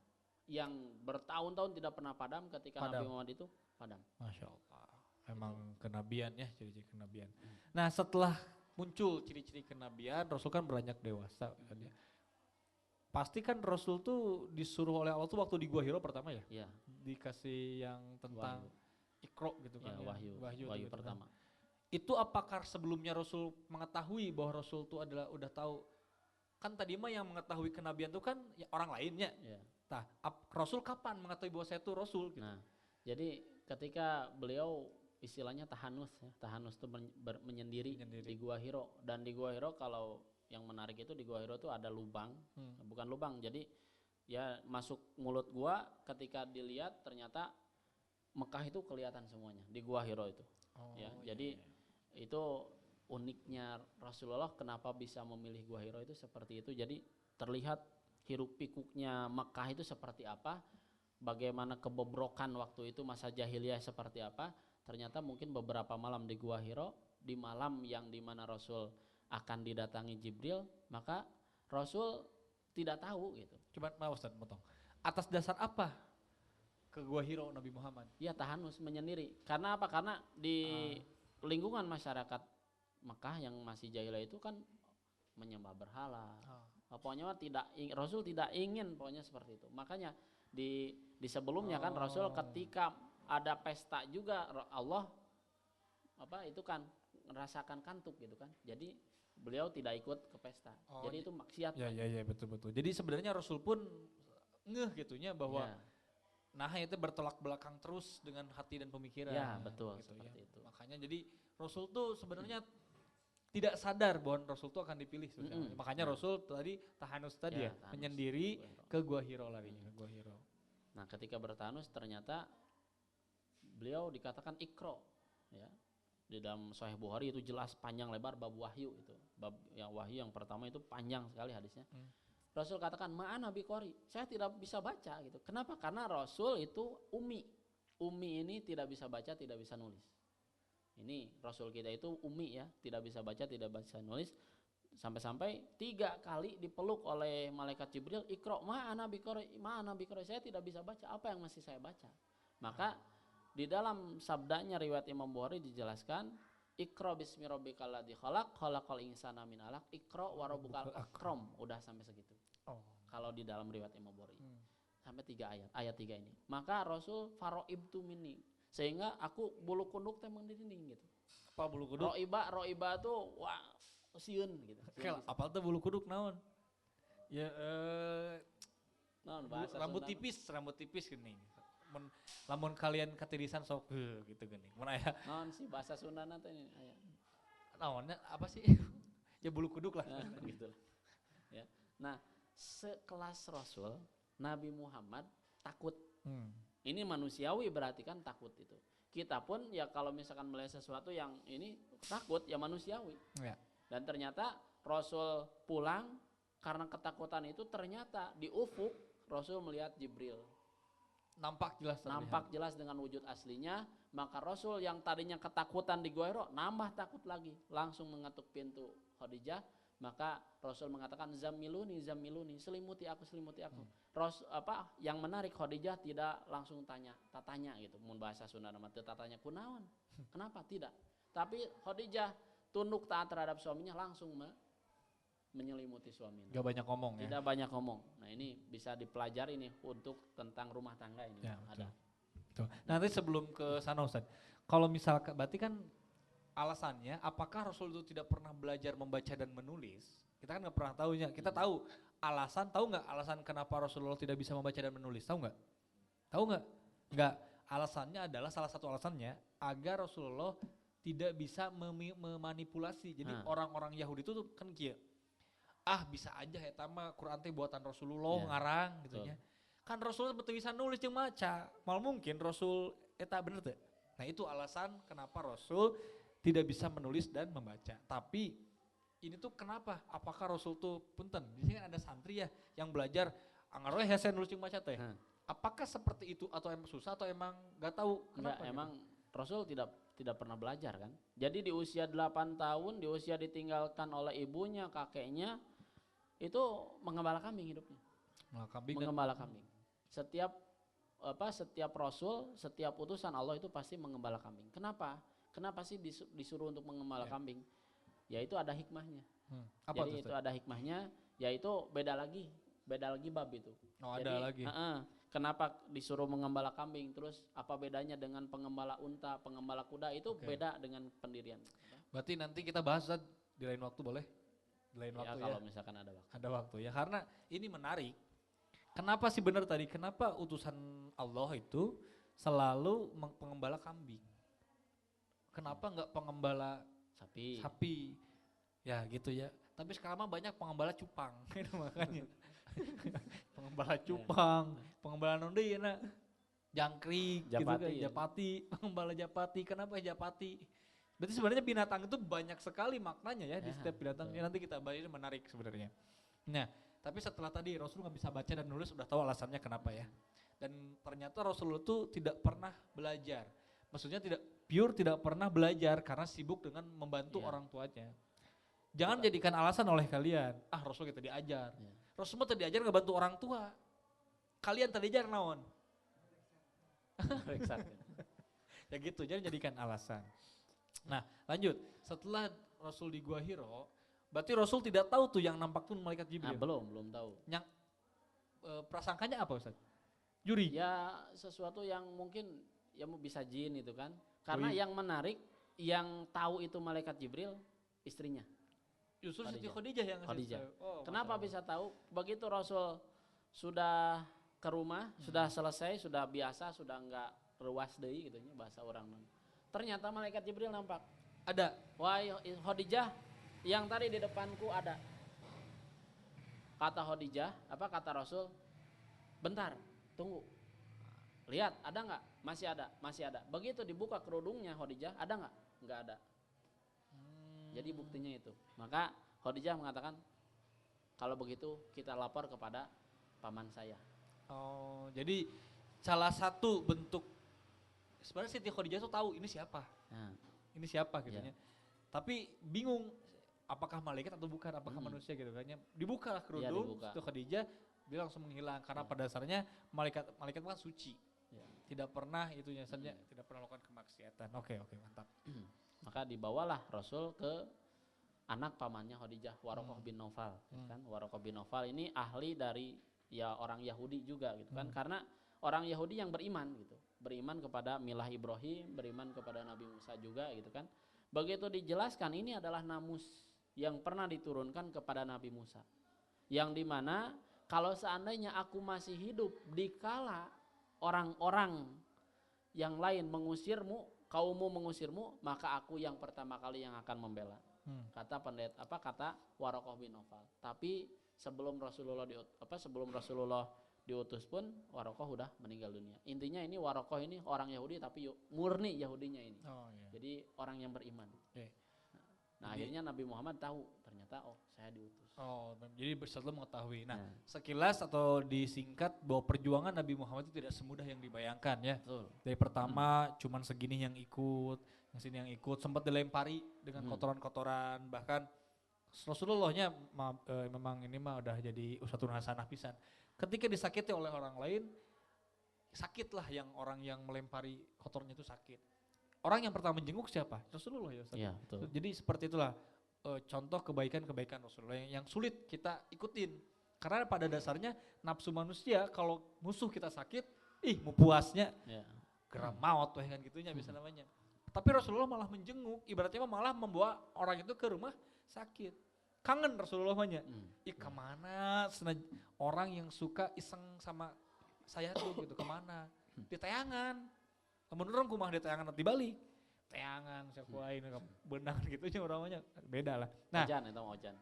yang bertahun-tahun tidak pernah padam, ketika Nabi Padam. Muhammad itu padam. Masya Allah. Emang kenabian ya, ciri-ciri kenabian. Nah setelah muncul ciri-ciri kenabian, Rasul kan beranjak dewasa. Kan ya. Pasti kan Rasul tuh disuruh oleh Allah tuh waktu di Gua Hiro pertama ya, Ya, dikasih yang tentang Iqra gitu ya, kan ya, wahyu gitu kan. pertama. Itu apakah sebelumnya Rasul mengetahui bahwa Rasul tuh adalah udah tahu, kan tadi mah yang mengetahui kenabian tuh kan ya orang lainnya. Ya. Nah, Rasul kapan mengetahui bahwa saya tuh Rasul gitu? Nah, jadi ketika beliau istilahnya tahanus ya, tahanus itu menyendiri di Gua Hiro, dan di Gua Hiro kalau yang menarik itu di Gua Hiro tuh ada lubang, bukan lubang, jadi ya masuk mulut gua, ketika dilihat ternyata Mekah itu kelihatan semuanya di Gua Hiro itu. Ya, jadi itu uniknya Rasulullah kenapa bisa memilih Gua Hiro itu seperti itu. Jadi terlihat hiruk pikuknya Mekah itu seperti apa, bagaimana kebobrokan waktu itu masa jahiliyah seperti apa. Ternyata mungkin beberapa malam di Gua Hiro, di malam yang dimana Rasul akan didatangi Jibril, maka Rasul tidak tahu gitu. Coba mau Ustaz potong. Atas dasar apa ke Gua Hiro Nabi Muhammad? Ya tahanus, menyendiri. Karena apa? Karena di lingkungan masyarakat Mekah yang masih jahiliyah itu kan menyembah berhala. Pokoknya Rasul tidak ingin pokoknya seperti itu. Makanya di sebelumnya kan Rasul ketika ada pesta juga, Allah itu kan merasakan kantuk gitu kan. Jadi beliau tidak ikut ke pesta. Jadi itu maksiat. Ya betul. Jadi sebenarnya Rasul pun ngeh gitunya bahwa nah itu bertolak belakang terus dengan hati dan pemikiran. Ya betul gitu seperti itu. Makanya jadi Rasul tuh sebenarnya tidak sadar bahwa Rasul tuh akan dipilih. Makanya Rasul tadi tahanus tadi tahanus, menyendiri ke Gua Hiro larinya ke Gua Hiro. Nah ketika bertahanus ternyata beliau dikatakan Iqra ya. Di dalam Sahih Bukhari itu jelas panjang lebar bab wahyu itu. Bab yang wahyu yang pertama itu panjang sekali hadisnya. Rasul katakan ma'ana biqori, saya tidak bisa baca gitu. Kenapa? Karena Rasul itu ummi. Ummi ini tidak bisa baca, tidak bisa nulis. Ini Rasul kita itu ummi ya, tidak bisa baca, tidak bisa nulis. Sampai-sampai 3 kali dipeluk oleh malaikat Jibril, Iqra ma'ana biqori, saya tidak bisa baca, apa yang mesti saya baca? Maka di dalam sabdanya riwayat Imam Bukhari dijelaskan, Iqra bismi rabbikal ladzi khalaq, khalaqal insana min 'alaq, Iqra wa rabbukal akram. Udah sampai segitu. Kalau di dalam riwayat Imam Bukhari. Sampai 3 ayat 3 ini. Maka Rasul faroibtu minni, sehingga aku bulu kunduk teh mendinding gitu. Apa bulu kuduk? Roiba tuh wah sieun gitu. Kayak apa tuh bulu kuduk naon? Ya Naon bahasa rambut Sunda? tipis gini. Lamun kalian katirisan sok gitu gini. Mun aya Naon sih bahasa Sunda teh ini aya. naonnya apa sih? Ya bulu kuduk lah. Nah, gitu. Ya. Nah, sekelas Rasul Nabi Muhammad takut. Ini manusiawi berarti kan takut itu. Kita pun ya kalau misalkan melihat sesuatu yang ini takut ya manusiawi. Ya. Dan ternyata Rasul pulang karena ketakutan itu, ternyata di ufuk Rasul melihat Jibril. Nampak jelas terlihat. Nampak jelas dengan wujud aslinya. Maka Rasul yang tadinya ketakutan di Gua Hiro nambah takut lagi, langsung mengetuk pintu Khadijah. Maka Rasul mengatakan zamiluni, selimuti aku. Yang menarik, Khadijah tidak langsung tanya gitu. Mun bahasa Sunda nama teu tatanya kunaon. Kenapa? Tidak. Tapi Khadijah tunduk taat terhadap suaminya, langsung menyelimuti suaminya. Gak banyak ngomong ya. Tidak banyak ngomong. Nah, ini bisa dipelajari nih untuk tentang rumah tangga ini. Ya, ada. Betul. Nanti sebelum ke sana Ustaz, kalau misalkan berarti kan alasannya apakah Rasul itu tidak pernah belajar membaca dan menulis? Kita kan nggak pernah tahunya. Kita tahu nggak alasan kenapa Rasulullah tidak bisa membaca dan menulis? Tahu nggak? Tahu nggak? Nggak. Alasannya adalah, salah satu alasannya agar Rasulullah tidak bisa memanipulasi. Jadi orang-orang Yahudi itu tuh kan kia, bisa aja eta mah Quran teh buatan Rasulullah ngarang gitu nya. Kan Rasul betul bisa nulis jeung maca. Mal mungkin Rasul eta bener teh. Nah, itu alasan kenapa Rasul tidak bisa menulis dan membaca. Tapi ini tuh kenapa? Apakah Rasul tuh punten? Di sini kan ada santri ya yang belajar angaroe hese nulis jeung maca teh. Apakah seperti itu atau emang susah atau emang gak tahu kenapa? Enggak, emang Rasul tidak pernah belajar kan. Jadi di usia 8 tahun, di usia ditinggalkan oleh ibunya, kakeknya, itu mengembala kambing hidupnya. Kambing mengembala kambing. setiap rasul, setiap utusan Allah itu pasti mengembala kambing. Kenapa? Kenapa sih disuruh untuk mengembala kambing? Yaitu ada hikmahnya. Apa Jadi tuh, itu ada hikmahnya, yaitu beda lagi bab itu. Oh, Jadi, ada lagi. Kenapa disuruh mengembala kambing? Terus apa bedanya dengan pengembala unta, pengembala kuda? Itu beda dengan pendirian. Berarti nanti kita bahas Ustaz, di lain waktu boleh? Di lain waktu Kalau misalkan ada waktu. Ada waktu ya, karena ini menarik. Kenapa sih benar tadi? Kenapa utusan Allah itu selalu pengembala kambing? Kenapa enggak pengembala sapi? Ya gitu ya. Tapi sekarang mah banyak pengembala cupang, makanya. Pengembala cupang, pengembala nonde ya nak. Jangkrik, Japati, gitu kan, ya. Japati, pengembala Japati. Kenapa Japati? Berarti sebenarnya binatang itu banyak sekali maknanya ya di setiap binatang. Ya, nanti kita bahas, ini menarik sebenarnya. Nah, tapi setelah tadi Rasul nggak bisa baca dan nulis, udah tahu alasannya kenapa ya. Dan ternyata Rasul itu tidak pernah belajar. Maksudnya tidak pernah belajar karena sibuk dengan membantu orang tuanya. Jangan jadikan alasan oleh kalian, Rasul kita diajar. Rasul mah tadi diajar ngebantu orang tua. Kalian tadi diajar naon? Ya gitu, jangan jadikan alasan. Nah lanjut, setelah Rasul di Gua Hiro, berarti Rasul tidak tahu tuh yang nampak tuh malaikat Jibril. Belum tahu. Yang prasangkanya apa Ustaz? Juri? Ya sesuatu yang mungkin ya bisa jin itu kan. Karena yang menarik, yang tahu itu malaikat Jibril, istrinya. Justru Siti Khadijah yang Khadijah. Kenapa bisa tahu? Begitu Rasul sudah ke rumah, sudah selesai, sudah biasa, sudah enggak ruas deui gitu nya bahasa orang. Ternyata malaikat Jibril nampak. Ada. Wah, Khadijah, yang tadi di depanku ada. Kata Khadijah, kata Rasul? Bentar, tunggu. Lihat, ada enggak? Masih ada. Begitu dibuka kerudungnya Khadijah, ada enggak? Enggak ada. Jadi buktinya itu. Maka Khadijah mengatakan, kalau begitu kita lapor kepada paman saya. Oh, jadi salah satu bentuk sebenarnya Siti Khadijah tuh tahu ini siapa. Ini siapa gitu ya. Tapi bingung apakah malaikat atau bukan, apakah manusia gitu kan. Dibuka lah kerudung, Siti Khadijah dia langsung menghilang karena pada dasarnya malaikat kan suci. Tidak pernah itunya saja, tidak pernah melakukan kemaksiatan. Oke, mantap. Maka dibawalah Rasul ke anak pamannya Khadijah, Warokoh bin Naufal, kan? Warokoh bin Naufal ini ahli dari orang Yahudi juga gitu kan, karena orang Yahudi yang beriman gitu, beriman kepada milah Ibrahim, beriman kepada Nabi Musa juga gitu kan. Begitu dijelaskan ini adalah namus yang pernah diturunkan kepada Nabi Musa, yang dimana kalau seandainya aku masih hidup dikala orang-orang yang lain mengusirmu, kaummu mengusirmu, maka aku yang pertama kali yang akan membela. Kata kata Warokoh bin Naufal. Tapi sebelum Rasulullah diutus pun Warokoh udah meninggal dunia. Intinya ini Warokoh ini orang Yahudi tapi murni Yahudinya ini. Jadi orang yang beriman. Nah, akhirnya Nabi Muhammad tahu ternyata saya diutus. Jadi selalu mengetahui. Nah, sekilas atau disingkat bahwa perjuangan Nabi Muhammad itu tidak semudah yang dibayangkan ya. Betul. Dari pertama cuman segini yang ikut, yang sini yang ikut, sempat dilempari dengan kotoran-kotoran, bahkan Rasulullahnya memang ini mah udah jadi uswatun hasanah pisan. Ketika disakiti oleh orang lain, sakitlah orang yang melempari kotornya itu sakit. Orang yang pertama menjenguk siapa? Rasulullah ya Ustaz. Iya, betul. Jadi seperti itulah contoh kebaikan-kebaikan Rasulullah yang sulit kita ikutin. Karena pada dasarnya nafsu manusia kalau musuh kita sakit, mau puasnya geram maut kan gitunya bisa namanya. Tapi Rasulullah malah menjenguk, ibaratnya malah membawa orang itu ke rumah sakit. Kangen Rasulullah banyak. Kemana orang yang suka iseng sama saya tuh gitu, kemana? Di tayangan. Menurut orang kumah di tayangan nanti balik. Tayangan, sekuain, benang gitu aja orangnya beda lah. Nah, Ojan.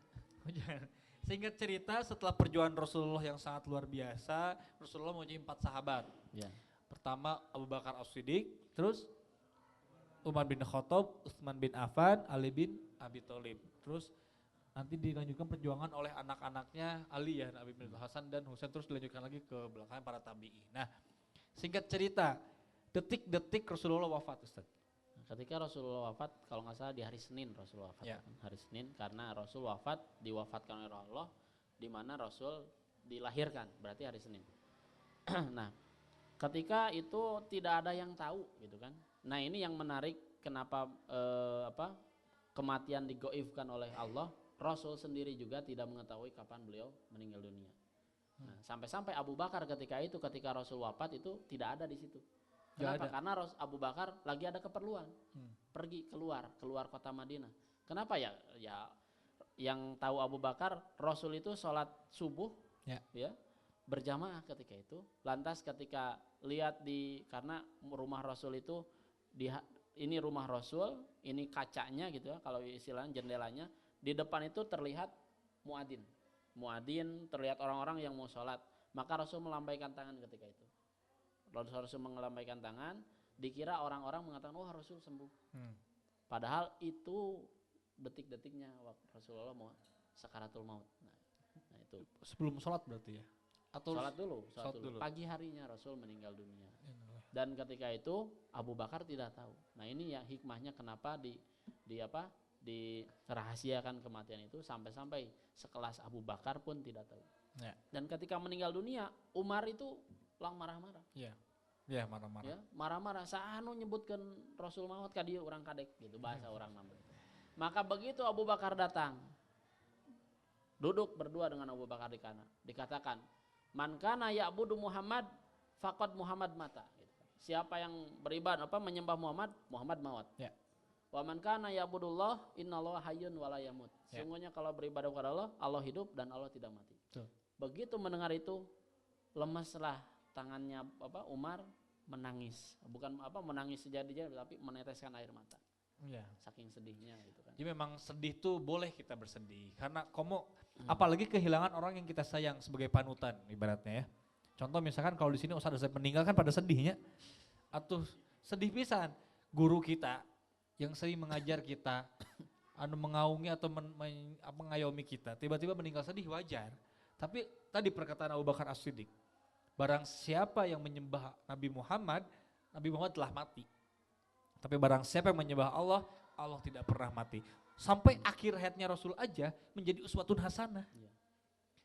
Singkat cerita setelah perjuangan Rasulullah yang sangat luar biasa, Rasulullah mempunyai 4 sahabat. Pertama Abu Bakar As-Siddiq, terus Umar bin Khattab, Utsman bin Affan, Ali bin Abi Thalib. Terus nanti dilanjutkan perjuangan oleh anak-anaknya Ali ya, Nabi bin Hasan dan Husain, terus dilanjutkan lagi ke belakang para tabi'i. Nah, singkat cerita, detik-detik Rasulullah wafat Ustaz. Ketika Rasulullah wafat, kalau nggak salah di hari Senin Rasul wafat. Hari Senin karena Rasul diwafatkan oleh Allah, di mana Rasul dilahirkan, berarti hari Senin. Nah, ketika itu tidak ada yang tahu gitu kan. Nah, ini yang menarik kenapa kematian digoifkan oleh Allah. Rasul sendiri juga tidak mengetahui kapan beliau meninggal dunia. Nah, sampai-sampai Abu Bakar ketika Rasul wafat itu tidak ada di situ. Kenapa? Karena Abu Bakar lagi ada keperluan, pergi keluar kota Madinah. Kenapa ya? Ya, yang tahu Abu Bakar, Rasul itu sholat subuh, ya berjamaah ketika itu. Lantas ketika lihat karena rumah Rasul itu ini rumah Rasul, ini kacanya gitu ya, kalau istilahnya jendelanya. Di depan itu terlihat muadzin, terlihat orang-orang yang mau sholat. Maka Rasul melambaikan tangan ketika itu. Rasul melambaikan tangan, dikira orang-orang mengatakan, wah Rasul sembuh. Padahal itu detik-detiknya waktu Rasulullah mau sakaratul maut. Nah itu. Sebelum sholat berarti ya? Atau sholat dulu. Pagi harinya Rasul meninggal dunia. Dan ketika itu Abu Bakar tidak tahu. Nah ini ya hikmahnya kenapa dirahasiakan kematian itu sampai sekelas Abu Bakar pun tidak tahu. Dan ketika meninggal dunia, Umar itu lang marah-marah. Ya marah-marah. Ya, marah-marah. Saanu nyebutkan Rasul maut ka dieu urang kadek gitu bahasa orang nambah. Maka begitu Abu Bakar datang, duduk berdua dengan Abu Bakar di kanan, dikatakan, "Man kana ya'budu Muhammad faqad Muhammad mata." Gitu. Siapa yang beribadah menyembah Muhammad, Muhammad maut. Ya. Wa man kana ya'budullah innallaha hayyun wa la yamut. Sungguhnya kalau beribadah kepada Allah, Allah hidup dan Allah tidak mati. Begitu mendengar itu, lemeslah tangannya Umar, menangis. Bukan menangis sejadi-jadi, tapi meneteskan air mata. Saking sedihnya gitu kan. Jadi memang sedih tuh boleh kita bersedih karena apalagi kehilangan orang yang kita sayang sebagai panutan ibaratnya ya. Contoh misalkan kalau di sini Ustaz meninggal kan pada sedihnya, atau sedih pisan guru kita yang sering mengajar kita, mengaungi atau mengayomi kita, tiba-tiba meninggal sedih wajar. Tapi tadi perkataan Abu Bakar As-Siddiq, barang siapa yang menyembah Nabi Muhammad telah mati. Tapi barang siapa yang menyembah Allah, Allah tidak pernah mati. Sampai akhir hayatnya Rasul aja menjadi uswatun hasanah.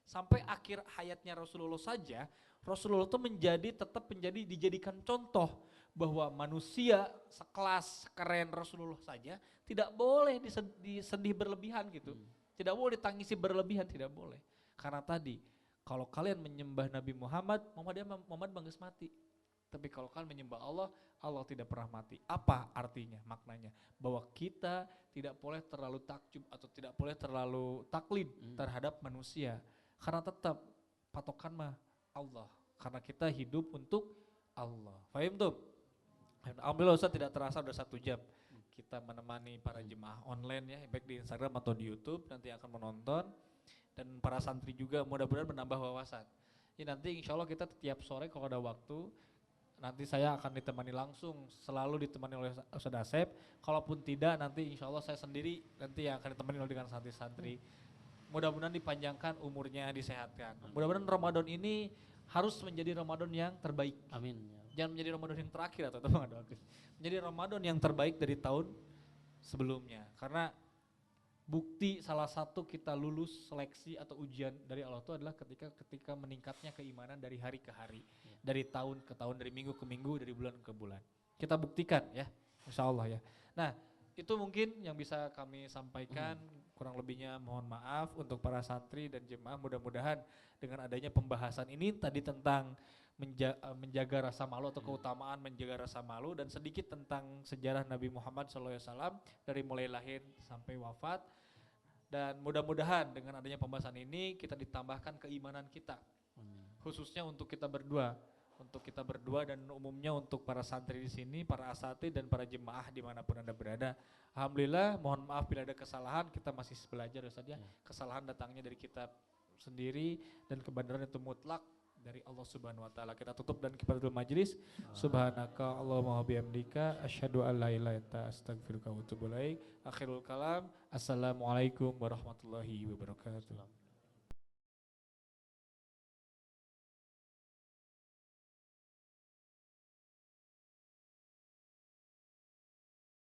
Sampai akhir hayatnya Rasulullah saja, Rasulullah itu tetap dijadikan contoh bahwa manusia sekelas keren Rasulullah saja tidak boleh disedih berlebihan gitu. Tidak boleh ditangisi berlebihan, tidak boleh. Karena tadi kalau kalian menyembah Nabi Muhammad bangges mati. Tapi kalau kalian menyembah Allah, Allah tidak pernah mati. Apa artinya, maknanya? Bahwa kita tidak boleh terlalu takjub atau tidak boleh terlalu taklid terhadap manusia. Karena tetap patokan mah Allah. Karena kita hidup untuk Allah. Fahim tuh? Alhamdulillah Ustaz tidak terasa udah 1 jam. Kita menemani para jemaah online ya, baik di Instagram atau di YouTube, nanti akan menonton. Dan para santri juga mudah-mudahan menambah wawasan. Ya nanti insya Allah kita tiap sore kalau ada waktu, nanti saya akan ditemani langsung, selalu ditemani oleh Ustaz Asep. Kalaupun tidak, nanti insya Allah saya sendiri nanti yang akan ditemani dengan santri-santri. Mudah-mudahan dipanjangkan umurnya, disehatkan. Mudah-mudahan Ramadan ini harus menjadi Ramadan yang terbaik. Amin. Jangan menjadi Ramadan yang terakhir atau menjadi Ramadan yang terbaik dari tahun sebelumnya. Karena bukti salah satu kita lulus seleksi atau ujian dari Allah itu adalah ketika meningkatnya keimanan dari hari ke hari, dari tahun ke tahun, dari minggu ke minggu, dari bulan ke bulan. Kita buktikan ya, insya Allah ya. Nah itu mungkin yang bisa kami sampaikan, kurang lebihnya mohon maaf untuk para santri dan jemaah. Mudah-mudahan dengan adanya pembahasan ini tadi tentang menjaga rasa malu atau keutamaan menjaga rasa malu, dan sedikit tentang sejarah Nabi Muhammad SAW dari mulai lahir sampai wafat. Dan mudah-mudahan dengan adanya pembahasan ini kita ditambahkan keimanan kita, khususnya untuk kita berdua dan umumnya untuk para santri di sini, para asatidz dan para jemaah dimanapun Anda berada. Alhamdulillah, mohon maaf bila ada kesalahan, kita masih belajar Ustaz ya. Kesalahan datangnya dari kita sendiri dan kebenaran itu mutlak dari Allah Subhanahu wa taala. Kita tutup dan kifaratul majelis. Subhanaka Allahumma wa bihamdika asyhadu an la ilaha illa anta astaghfiruka wa atubu ilaik. Akhirul kalam. Assalamualaikum warahmatullahi wabarakatuh.